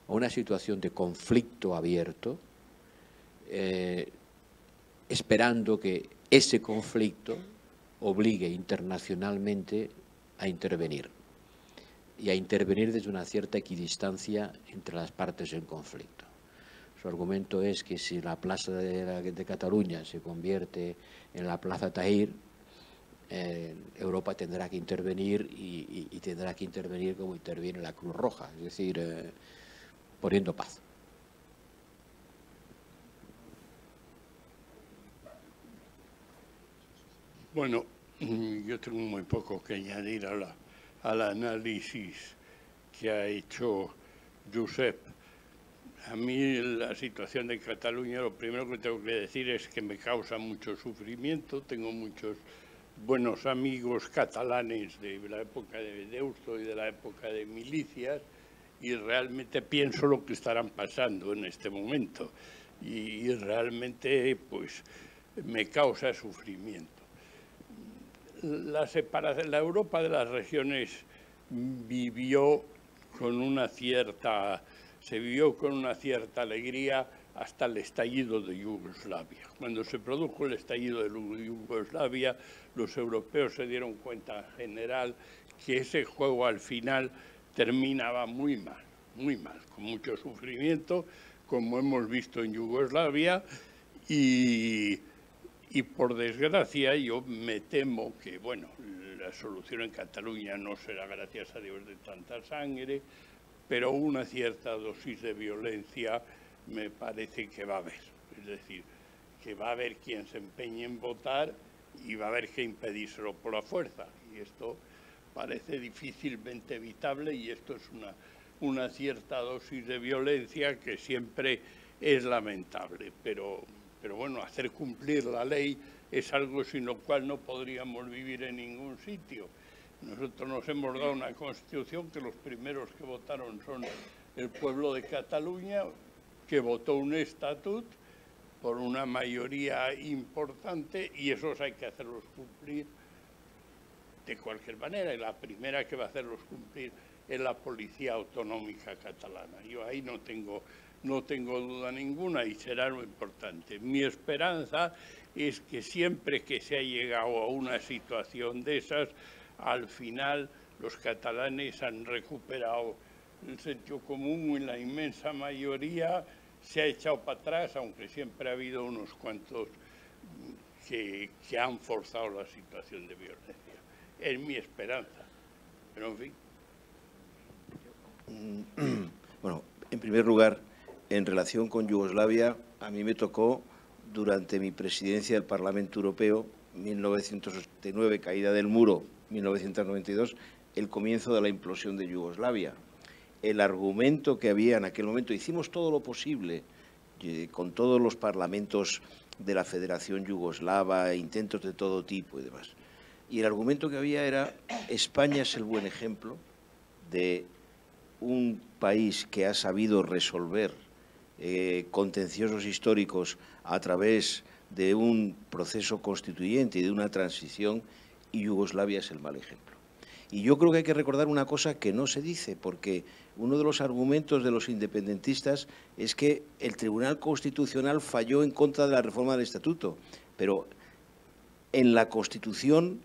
una situación de conflicto abierto, esperando que ese conflicto obligue internacionalmente a intervenir, y a intervenir desde una cierta equidistancia entre las partes en conflicto. Su argumento es que si la plaza de Cataluña se convierte en la Plaza Tahrir, Europa tendrá que intervenir y tendrá que intervenir como interviene la Cruz Roja, es decir, poniendo paz. Bueno, yo tengo muy poco que añadir al análisis que ha hecho Josep. A mí la situación de Cataluña, lo primero que tengo que decir es que me causa mucho sufrimiento. Tengo muchos buenos amigos catalanes de la época de Deusto y de la época de milicias, y realmente pienso lo que estarán pasando en este momento, y realmente pues me causa sufrimiento. La Europa de las regiones se vivió con una cierta alegría hasta el estallido de Yugoslavia. Cuando se produjo el estallido de Yugoslavia, los europeos se dieron cuenta en general que ese juego al final terminaba muy mal, con mucho sufrimiento, como hemos visto en Yugoslavia, y por desgracia yo me temo que, bueno, la solución en Cataluña no será, gracias a Dios, de tanta sangre, pero una cierta dosis de violencia me parece que va a haber. Es decir, que va a haber quien se empeñe en votar y va a haber que impedírselo por la fuerza. Y esto parece difícilmente evitable, y esto es una cierta dosis de violencia que siempre es lamentable. Pero bueno, hacer cumplir la ley es algo sin lo cual no podríamos vivir en ningún sitio. Nosotros nos hemos dado una Constitución que los primeros que votaron son el pueblo de Cataluña, que votó un estatut por una mayoría importante, y esos hay que hacerlos cumplir de cualquier manera, y la primera que va a hacerlos cumplir es la Policía Autonómica Catalana. Yo ahí no tengo duda ninguna, y será lo importante. Mi esperanza es que siempre que se ha llegado a una situación de esas, al final los catalanes han recuperado el sentido común, y la inmensa mayoría se ha echado para atrás, aunque siempre ha habido unos cuantos que han forzado la situación de violencia. Es mi esperanza, pero en fin. Bueno, en primer lugar, en relación con Yugoslavia, a mí me tocó, durante mi presidencia del Parlamento Europeo, 1989, caída del muro, 1992, el comienzo de la implosión de Yugoslavia. El argumento que había en aquel momento, hicimos todo lo posible con todos los parlamentos de la Federación Yugoslava, intentos de todo tipo y demás. Y el argumento que había era: España es el buen ejemplo de un país que ha sabido resolver contenciosos históricos a través de un proceso constituyente y de una transición, y Yugoslavia es el mal ejemplo. Y yo creo que hay que recordar una cosa que no se dice, porque uno de los argumentos de los independentistas es que el Tribunal Constitucional falló en contra de la reforma del Estatuto, pero en la Constitución,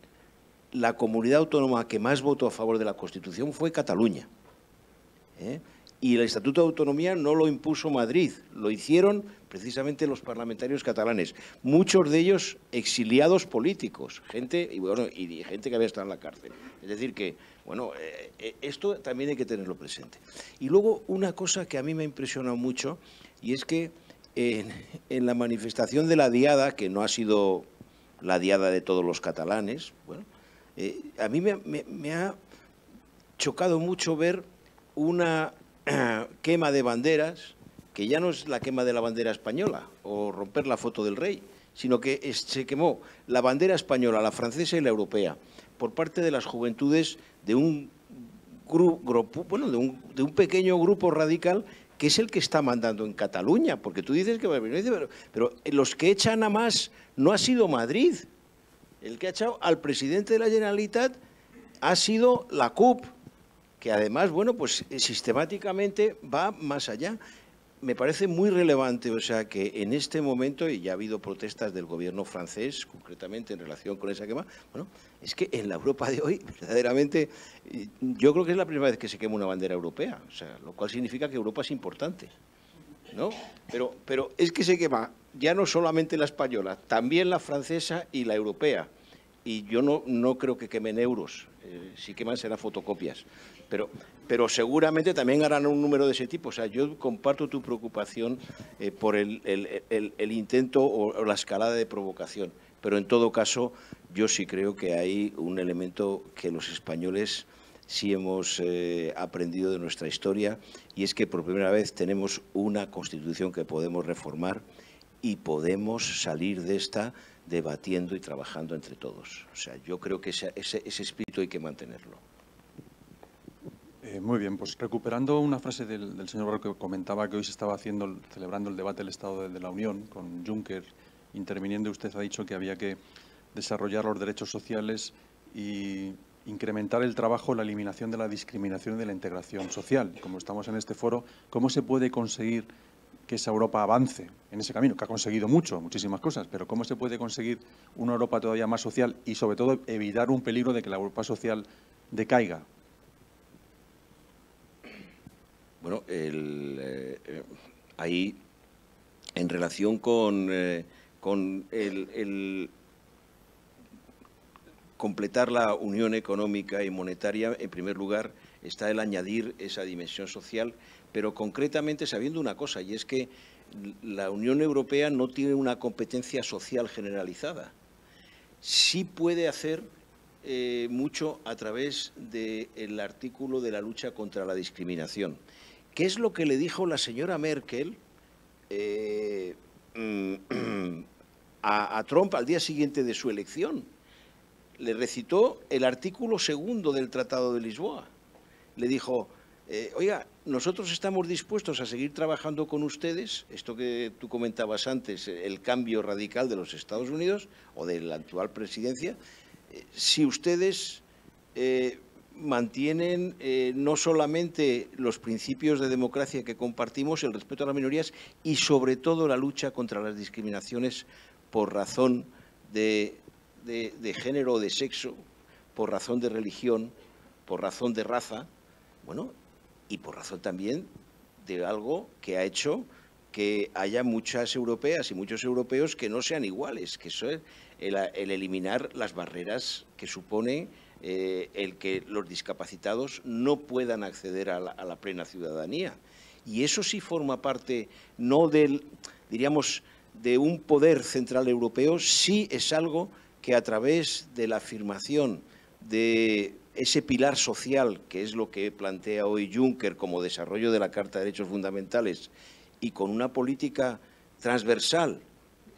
la comunidad autónoma que más votó a favor de la Constitución fue Cataluña, y el Estatuto de Autonomía no lo impuso Madrid, lo hicieron precisamente los parlamentarios catalanes, muchos de ellos exiliados políticos, gente que había estado en la cárcel. Es decir que, bueno, esto también hay que tenerlo presente. Y luego una cosa que a mí me ha impresionado mucho, y es que en la manifestación de la Diada, que no ha sido la Diada de todos los catalanes, bueno, a mí me ha chocado mucho ver una quema de banderas, que ya no es la quema de la bandera española o romper la foto del rey, sino que se quemó la bandera española, la francesa y la europea, por parte de las juventudes de un grupo, bueno, de un pequeño grupo radical, que es el que está mandando en Cataluña, porque tú dices que pero los que echan a más no ha sido Madrid, el que ha echado al presidente de la Generalitat ha sido la CUP, que además, bueno, pues sistemáticamente va más allá. Me parece muy relevante, o sea, que en este momento, y ya ha habido protestas del gobierno francés, concretamente en relación con esa quema, bueno, es que en la Europa de hoy, verdaderamente, yo creo que es la primera vez que se quema una bandera europea, o sea, lo cual significa que Europa es importante, ¿no? Pero es que se quema ya no solamente la española, también la francesa y la europea. Y yo no creo que quemen euros, si queman serán fotocopias, pero seguramente también harán un número de ese tipo. O sea, yo comparto tu preocupación por el intento o la escalada de provocación, pero en todo caso yo sí creo que hay un elemento que los españoles sí hemos aprendido de nuestra historia, y es que por primera vez tenemos una Constitución que podemos reformar y podemos salir de esta debatiendo y trabajando entre todos. O sea, yo creo que ese espíritu hay que mantenerlo. Muy bien, pues recuperando una frase del señor Barro, que comentaba que hoy se estaba celebrando el debate del Estado de la Unión con Juncker interviniendo, usted ha dicho que había que desarrollar los derechos sociales y incrementar el trabajo, la eliminación de la discriminación y de la integración social. Como estamos en este foro, ¿cómo se puede conseguir que esa Europa avance en ese camino, que ha conseguido muchísimas cosas, pero cómo se puede conseguir una Europa todavía más social y, sobre todo, evitar un peligro de que la Europa social decaiga? Bueno, ahí, en relación con el completar la unión económica y monetaria, en primer lugar, está el añadir esa dimensión social, pero concretamente sabiendo una cosa, y es que la Unión Europea no tiene una competencia social generalizada. Sí puede hacer mucho a través del artículo de la lucha contra la discriminación. ¿Qué es lo que le dijo la señora Merkel a Trump al día siguiente de su elección. Le recitó el artículo 2 del Tratado de Lisboa. Le dijo, oiga, nosotros estamos dispuestos a seguir trabajando con ustedes, esto que tú comentabas antes, el cambio radical de los Estados Unidos o de la actual presidencia, si ustedes mantienen no solamente los principios de democracia que compartimos, el respeto a las minorías y sobre todo la lucha contra las discriminaciones por razón de género o de sexo, por razón de religión, por razón de raza, bueno, y por razón también de algo que ha hecho que haya muchas europeas y muchos europeos que no sean iguales, que eso es el eliminar las barreras que supone el que los discapacitados no puedan acceder a la plena ciudadanía. Y eso sí forma parte, no del, diríamos, de un poder central europeo, sí es algo que a través de la afirmación de ese pilar social, que es lo que plantea hoy Juncker como desarrollo de la Carta de Derechos Fundamentales, y con una política transversal,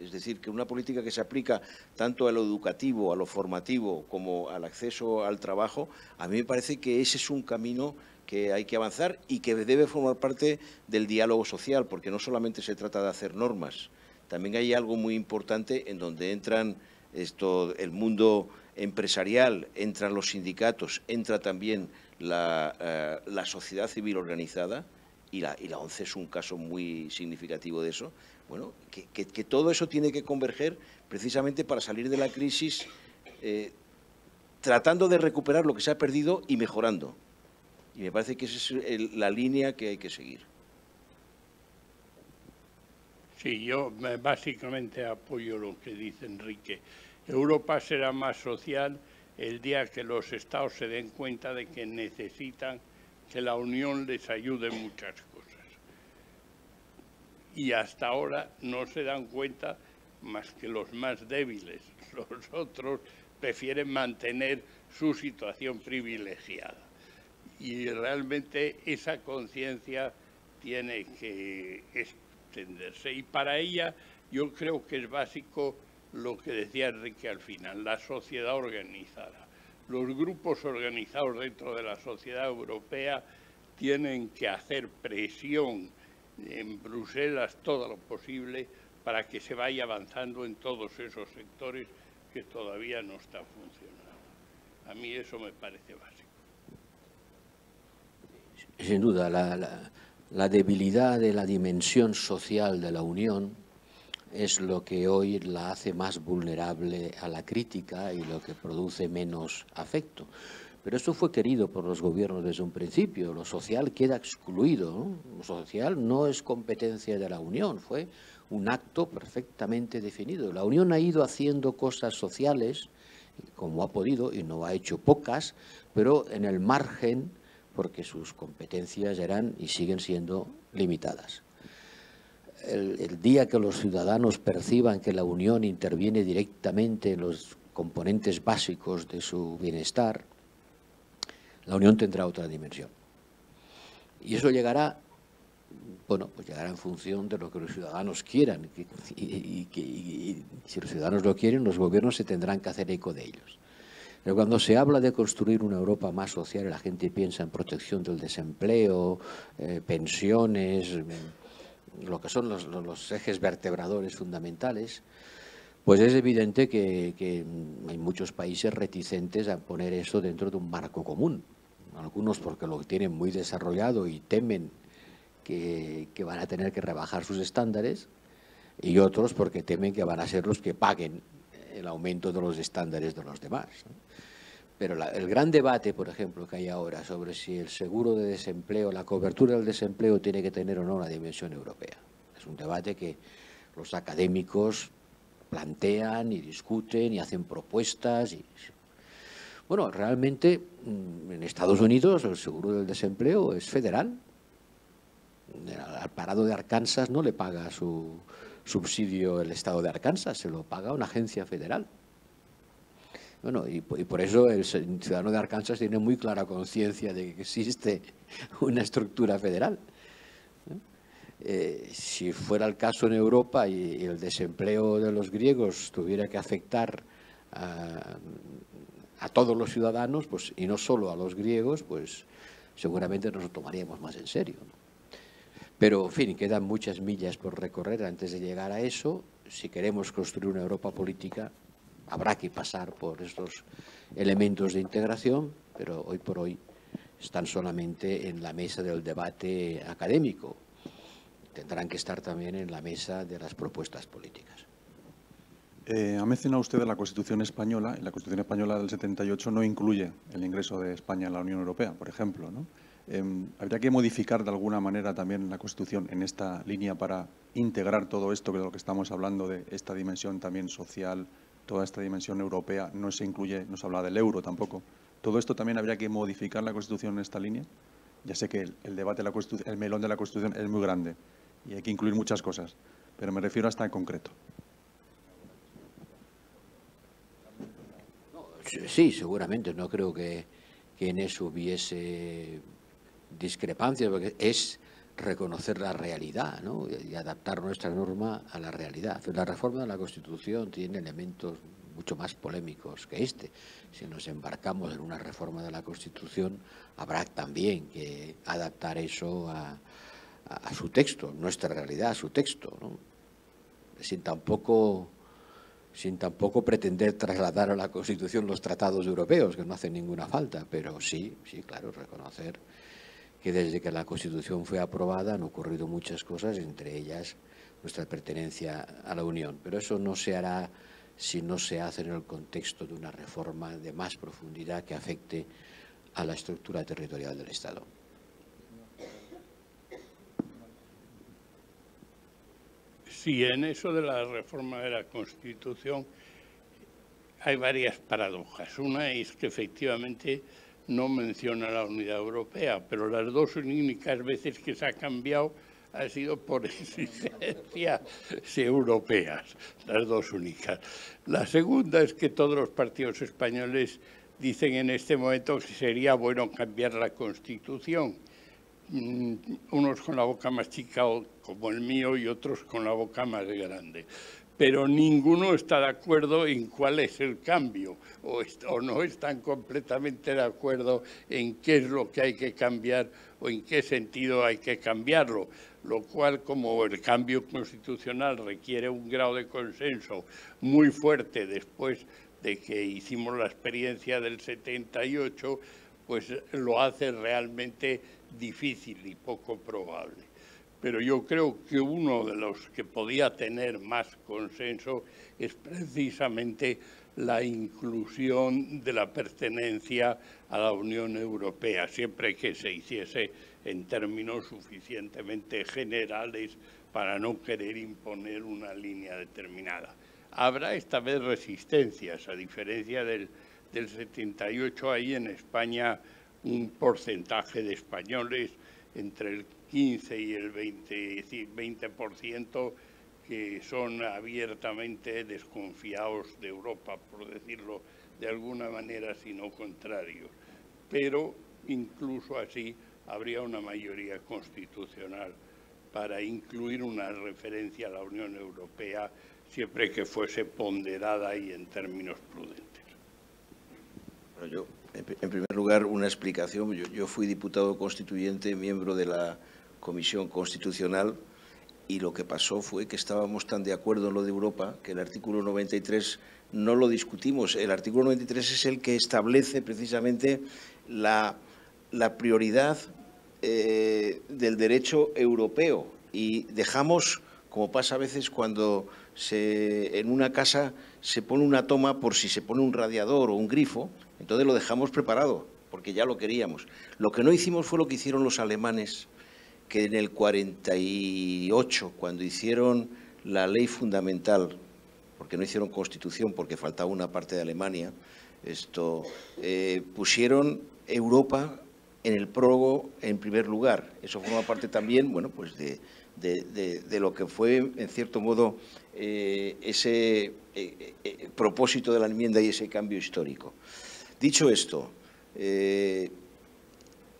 es decir, que una política que se aplica tanto a lo educativo, a lo formativo, como al acceso al trabajo, a mí me parece que ese es un camino que hay que avanzar y que debe formar parte del diálogo social, porque no solamente se trata de hacer normas, también hay algo muy importante en donde entran el mundo empresarial, entran los sindicatos, entra también la sociedad civil organizada, y la ONCE es un caso muy significativo de eso. Bueno, que todo eso tiene que converger precisamente para salir de la crisis, tratando de recuperar lo que se ha perdido y mejorando. Y me parece que esa es la línea que hay que seguir. Sí, yo básicamente apoyo lo que dice Enrique. Europa será más social el día que los Estados se den cuenta de que necesitan que la Unión les ayude en muchas cosas. Y hasta ahora no se dan cuenta más que los más débiles. Los otros prefieren mantener su situación privilegiada. Y realmente esa conciencia tiene que extenderse. Y para ella yo creo que es básico lo que decía Enrique al final, la sociedad organizada. Los grupos organizados dentro de la sociedad europea tienen que hacer presión en Bruselas todo lo posible para que se vaya avanzando en todos esos sectores que todavía no están funcionando. A mí eso me parece básico. Sin duda, la debilidad de la dimensión social de la Unión es lo que hoy la hace más vulnerable a la crítica y lo que produce menos afecto. Pero esto fue querido por los gobiernos desde un principio. Lo social queda excluido, ¿no? Lo social no es competencia de la Unión, fue un acto perfectamente definido. La Unión ha ido haciendo cosas sociales como ha podido, y no ha hecho pocas, pero en el margen, porque sus competencias eran y siguen siendo limitadas. El día que los ciudadanos perciban que la Unión interviene directamente en los componentes básicos de su bienestar, la Unión tendrá otra dimensión. Y eso llegará, bueno, pues llegará en función de lo que los ciudadanos quieran. Y si los ciudadanos lo quieren, los gobiernos se tendrán que hacer eco de ellos. Pero cuando se habla de construir una Europa más social, la gente piensa en protección del desempleo, pensiones, lo que son los ejes vertebradores fundamentales, pues es evidente que hay muchos países reticentes a poner eso dentro de un marco común. Algunos porque lo tienen muy desarrollado y temen que van a tener que rebajar sus estándares, y otros porque temen que van a ser los que paguen el aumento de los estándares de los demás, ¿no? Pero el gran debate, por ejemplo, que hay ahora sobre si el seguro de desempleo, la cobertura del desempleo tiene que tener o no una dimensión europea. Es un debate que los académicos plantean y discuten y hacen propuestas. Bueno, realmente en Estados Unidos el seguro del desempleo es federal. Al parado de Arkansas no le paga su subsidio el estado de Arkansas, se lo paga una agencia federal. Bueno, y por eso el ciudadano de Arkansas tiene muy clara conciencia de que existe una estructura federal. si fuera el caso en Europa y el desempleo de los griegos tuviera que afectar a todos los ciudadanos, pues, y no solo a los griegos, pues seguramente nos lo tomaríamos más en serio, ¿no? Pero, en fin, quedan muchas millas por recorrer antes de llegar a eso. Si queremos construir una Europa política, habrá que pasar por estos elementos de integración, pero hoy por hoy están solamente en la mesa del debate académico. Tendrán que estar también en la mesa de las propuestas políticas. Ha mencionado usted la Constitución española, y la Constitución española del 78 no incluye el ingreso de España en la Unión Europea, por ejemplo, ¿no? ¿Habría que modificar de alguna manera también la Constitución en esta línea para integrar todo esto, que de lo que estamos hablando, de esta dimensión también social, toda esta dimensión europea? No se incluye, no se habla del euro tampoco. ¿Todo esto también habría que modificar la Constitución en esta línea? Ya sé que el debate de la Constitución, el melón de la Constitución es muy grande y hay que incluir muchas cosas, pero me refiero hasta en concreto. Sí, seguramente. No creo que en eso hubiese discrepancias, porque es reconocer la realidad, ¿no? Y adaptar nuestra norma a la realidad. La reforma de la Constitución tiene elementos mucho más polémicos que este. Si nos embarcamos en una reforma de la Constitución, habrá también que adaptar eso a su texto, nuestra realidad, a su texto, ¿no? Sin tampoco pretender trasladar a la Constitución los tratados europeos, que no hacen ninguna falta, pero sí, claro, reconocer que desde que la Constitución fue aprobada han ocurrido muchas cosas, entre ellas nuestra pertenencia a la Unión. Pero eso no se hará si no se hace en el contexto de una reforma de más profundidad que afecte a la estructura territorial del Estado. Sí, en eso de la reforma de la Constitución hay varias paradojas. Una es que efectivamente no menciona la unidad europea, pero las dos únicas veces que se ha cambiado ha sido por exigencias europeas, las dos únicas. La segunda es que todos los partidos españoles dicen en este momento que sería bueno cambiar la Constitución. Unos con la boca más chica como el mío y otros con la boca más grande. Pero ninguno está de acuerdo en cuál es el cambio o no están completamente de acuerdo en qué es lo que hay que cambiar o en qué sentido hay que cambiarlo, lo cual, como el cambio constitucional requiere un grado de consenso muy fuerte después de que hicimos la experiencia del 78, pues lo hace realmente difícil y poco probable. Pero yo creo que uno de los que podía tener más consenso es precisamente la inclusión de la pertenencia a la Unión Europea, siempre que se hiciese en términos suficientemente generales para no querer imponer una línea determinada. Habrá esta vez resistencias, a diferencia del 78, hay en España un porcentaje de españoles entre el 15 y el 20% que son abiertamente desconfiados de Europa, por decirlo de alguna manera, sino contrarios. Pero incluso así habría una mayoría constitucional para incluir una referencia a la Unión Europea siempre que fuese ponderada y en términos prudentes. Bueno, yo, en primer lugar, una explicación. Yo fui diputado constituyente, miembro de la Comisión Constitucional, y lo que pasó fue que estábamos tan de acuerdo en lo de Europa que el artículo 93 no lo discutimos. El artículo 93 es el que establece precisamente la prioridad del derecho europeo, y dejamos, como pasa a veces cuando en una casa se pone una toma por si se pone un radiador o un grifo, entonces lo dejamos preparado porque ya lo queríamos. Lo que no hicimos fue lo que hicieron los alemanes, que en el 48, cuando hicieron la ley fundamental, porque no hicieron constitución, porque faltaba una parte de Alemania, pusieron Europa en el prólogo en primer lugar. Eso forma parte también, bueno, pues de lo que fue, en cierto modo, ese propósito de la enmienda y ese cambio histórico. Dicho esto,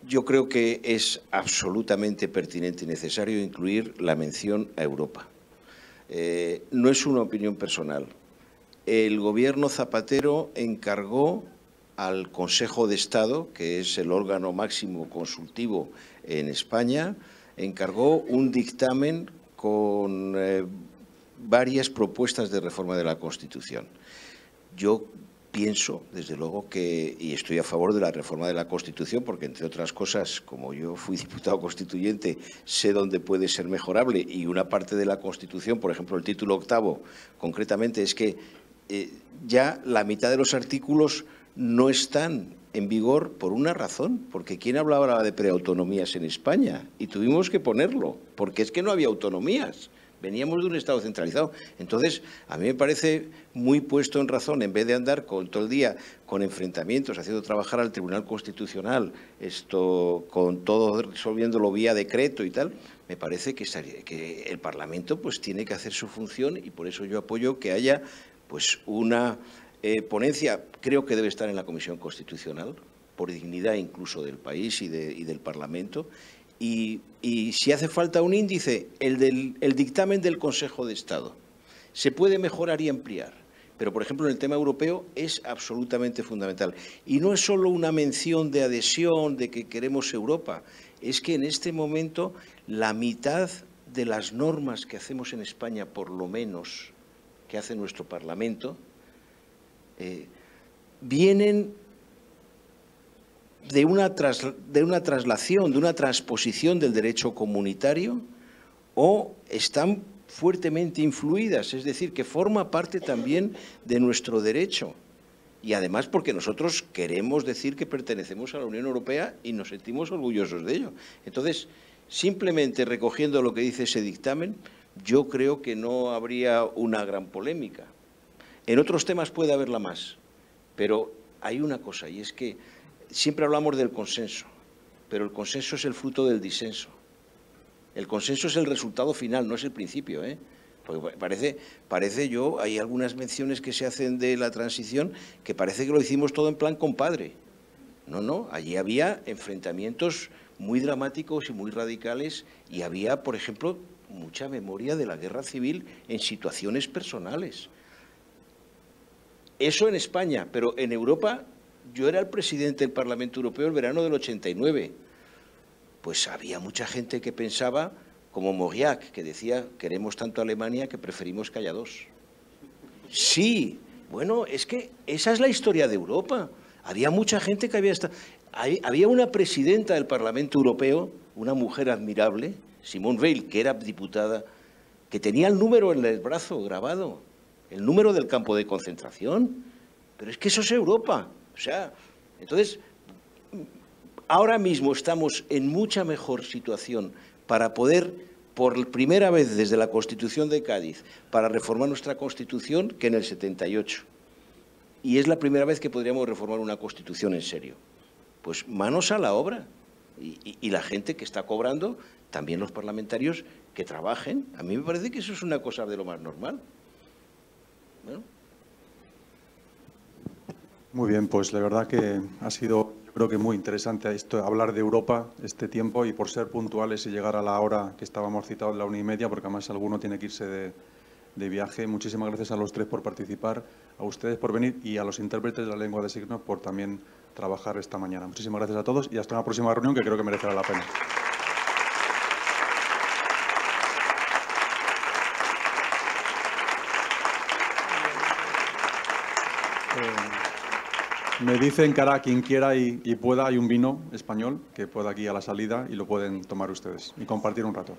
yo creo que es absolutamente pertinente y necesario incluir la mención a Europa. No es una opinión personal. El Gobierno Zapatero encargó al Consejo de Estado, que es el órgano máximo consultivo en España, encargó un dictamen con varias propuestas de reforma de la Constitución. Yo pienso, desde luego, y estoy a favor de la reforma de la Constitución, porque, entre otras cosas, como yo fui diputado constituyente, sé dónde puede ser mejorable, y una parte de la Constitución, por ejemplo, el título 8º, concretamente, es que ya la mitad de los artículos no están en vigor por una razón, porque ¿quién hablaba de preautonomías en España? Y tuvimos que ponerlo, porque es que no había autonomías. Veníamos de un Estado centralizado. Entonces, a mí me parece muy puesto en razón, en vez de andar todo el día con enfrentamientos, haciendo trabajar al Tribunal Constitucional, con todo resolviéndolo vía decreto y tal, me parece que el Parlamento pues tiene que hacer su función, y por eso yo apoyo que haya pues una ponencia. Creo que debe estar en la Comisión Constitucional, por dignidad incluso del país y del Parlamento. Y si hace falta un índice, el dictamen del Consejo de Estado. Se puede mejorar y ampliar, pero, por ejemplo, en el tema europeo es absolutamente fundamental. Y no es solo una mención de adhesión, de que queremos Europa, es que en este momento la mitad de las normas que hacemos en España, por lo menos, que hace nuestro Parlamento, vienen de una traslación, de una transposición del derecho comunitario, o están fuertemente influidas, es decir, que forma parte también de nuestro derecho. Y además porque nosotros queremos decir que pertenecemos a la Unión Europea y nos sentimos orgullosos de ello. Entonces, simplemente recogiendo lo que dice ese dictamen, yo creo que no habría una gran polémica. En otros temas puede haberla más, pero hay una cosa, y es que siempre hablamos del consenso, pero el consenso es el fruto del disenso. El consenso es el resultado final, no es el principio, Porque hay algunas menciones que se hacen de la transición que parece que lo hicimos todo en plan compadre. No, allí había enfrentamientos muy dramáticos y muy radicales, y había, por ejemplo, mucha memoria de la guerra civil en situaciones personales. Eso en España, pero en Europa. Yo era el presidente del Parlamento Europeo el verano del 89. Pues había mucha gente que pensaba, como Mauriac, que decía, queremos tanto a Alemania que preferimos que haya dos. Sí, bueno, es que esa es la historia de Europa. Había mucha gente que había una presidenta del Parlamento Europeo, una mujer admirable, Simone Veil, que era diputada, que tenía el número en el brazo grabado, el número del campo de concentración. Pero es que eso es Europa. O sea, entonces, ahora mismo estamos en mucha mejor situación para poder, por primera vez desde la Constitución de Cádiz, para reformar nuestra Constitución que en el 78. Y es la primera vez que podríamos reformar una Constitución en serio. Pues manos a la obra. Y la gente que está cobrando, también los parlamentarios que trabajen. A mí me parece que eso es una cosa de lo más normal. Bueno. Muy bien, pues la verdad que ha sido, yo creo que muy interesante hablar de Europa este tiempo, y por ser puntuales y llegar a la hora que estábamos citados, la 1:30, porque además alguno tiene que irse de viaje. Muchísimas gracias a los tres por participar, a ustedes por venir, y a los intérpretes de la lengua de signos por también trabajar esta mañana. Muchísimas gracias a todos y hasta una próxima reunión que creo que merecerá la pena. Me dicen que hará quien quiera y pueda, hay un vino español que pueda aquí a la salida y lo pueden tomar ustedes y compartir un rato.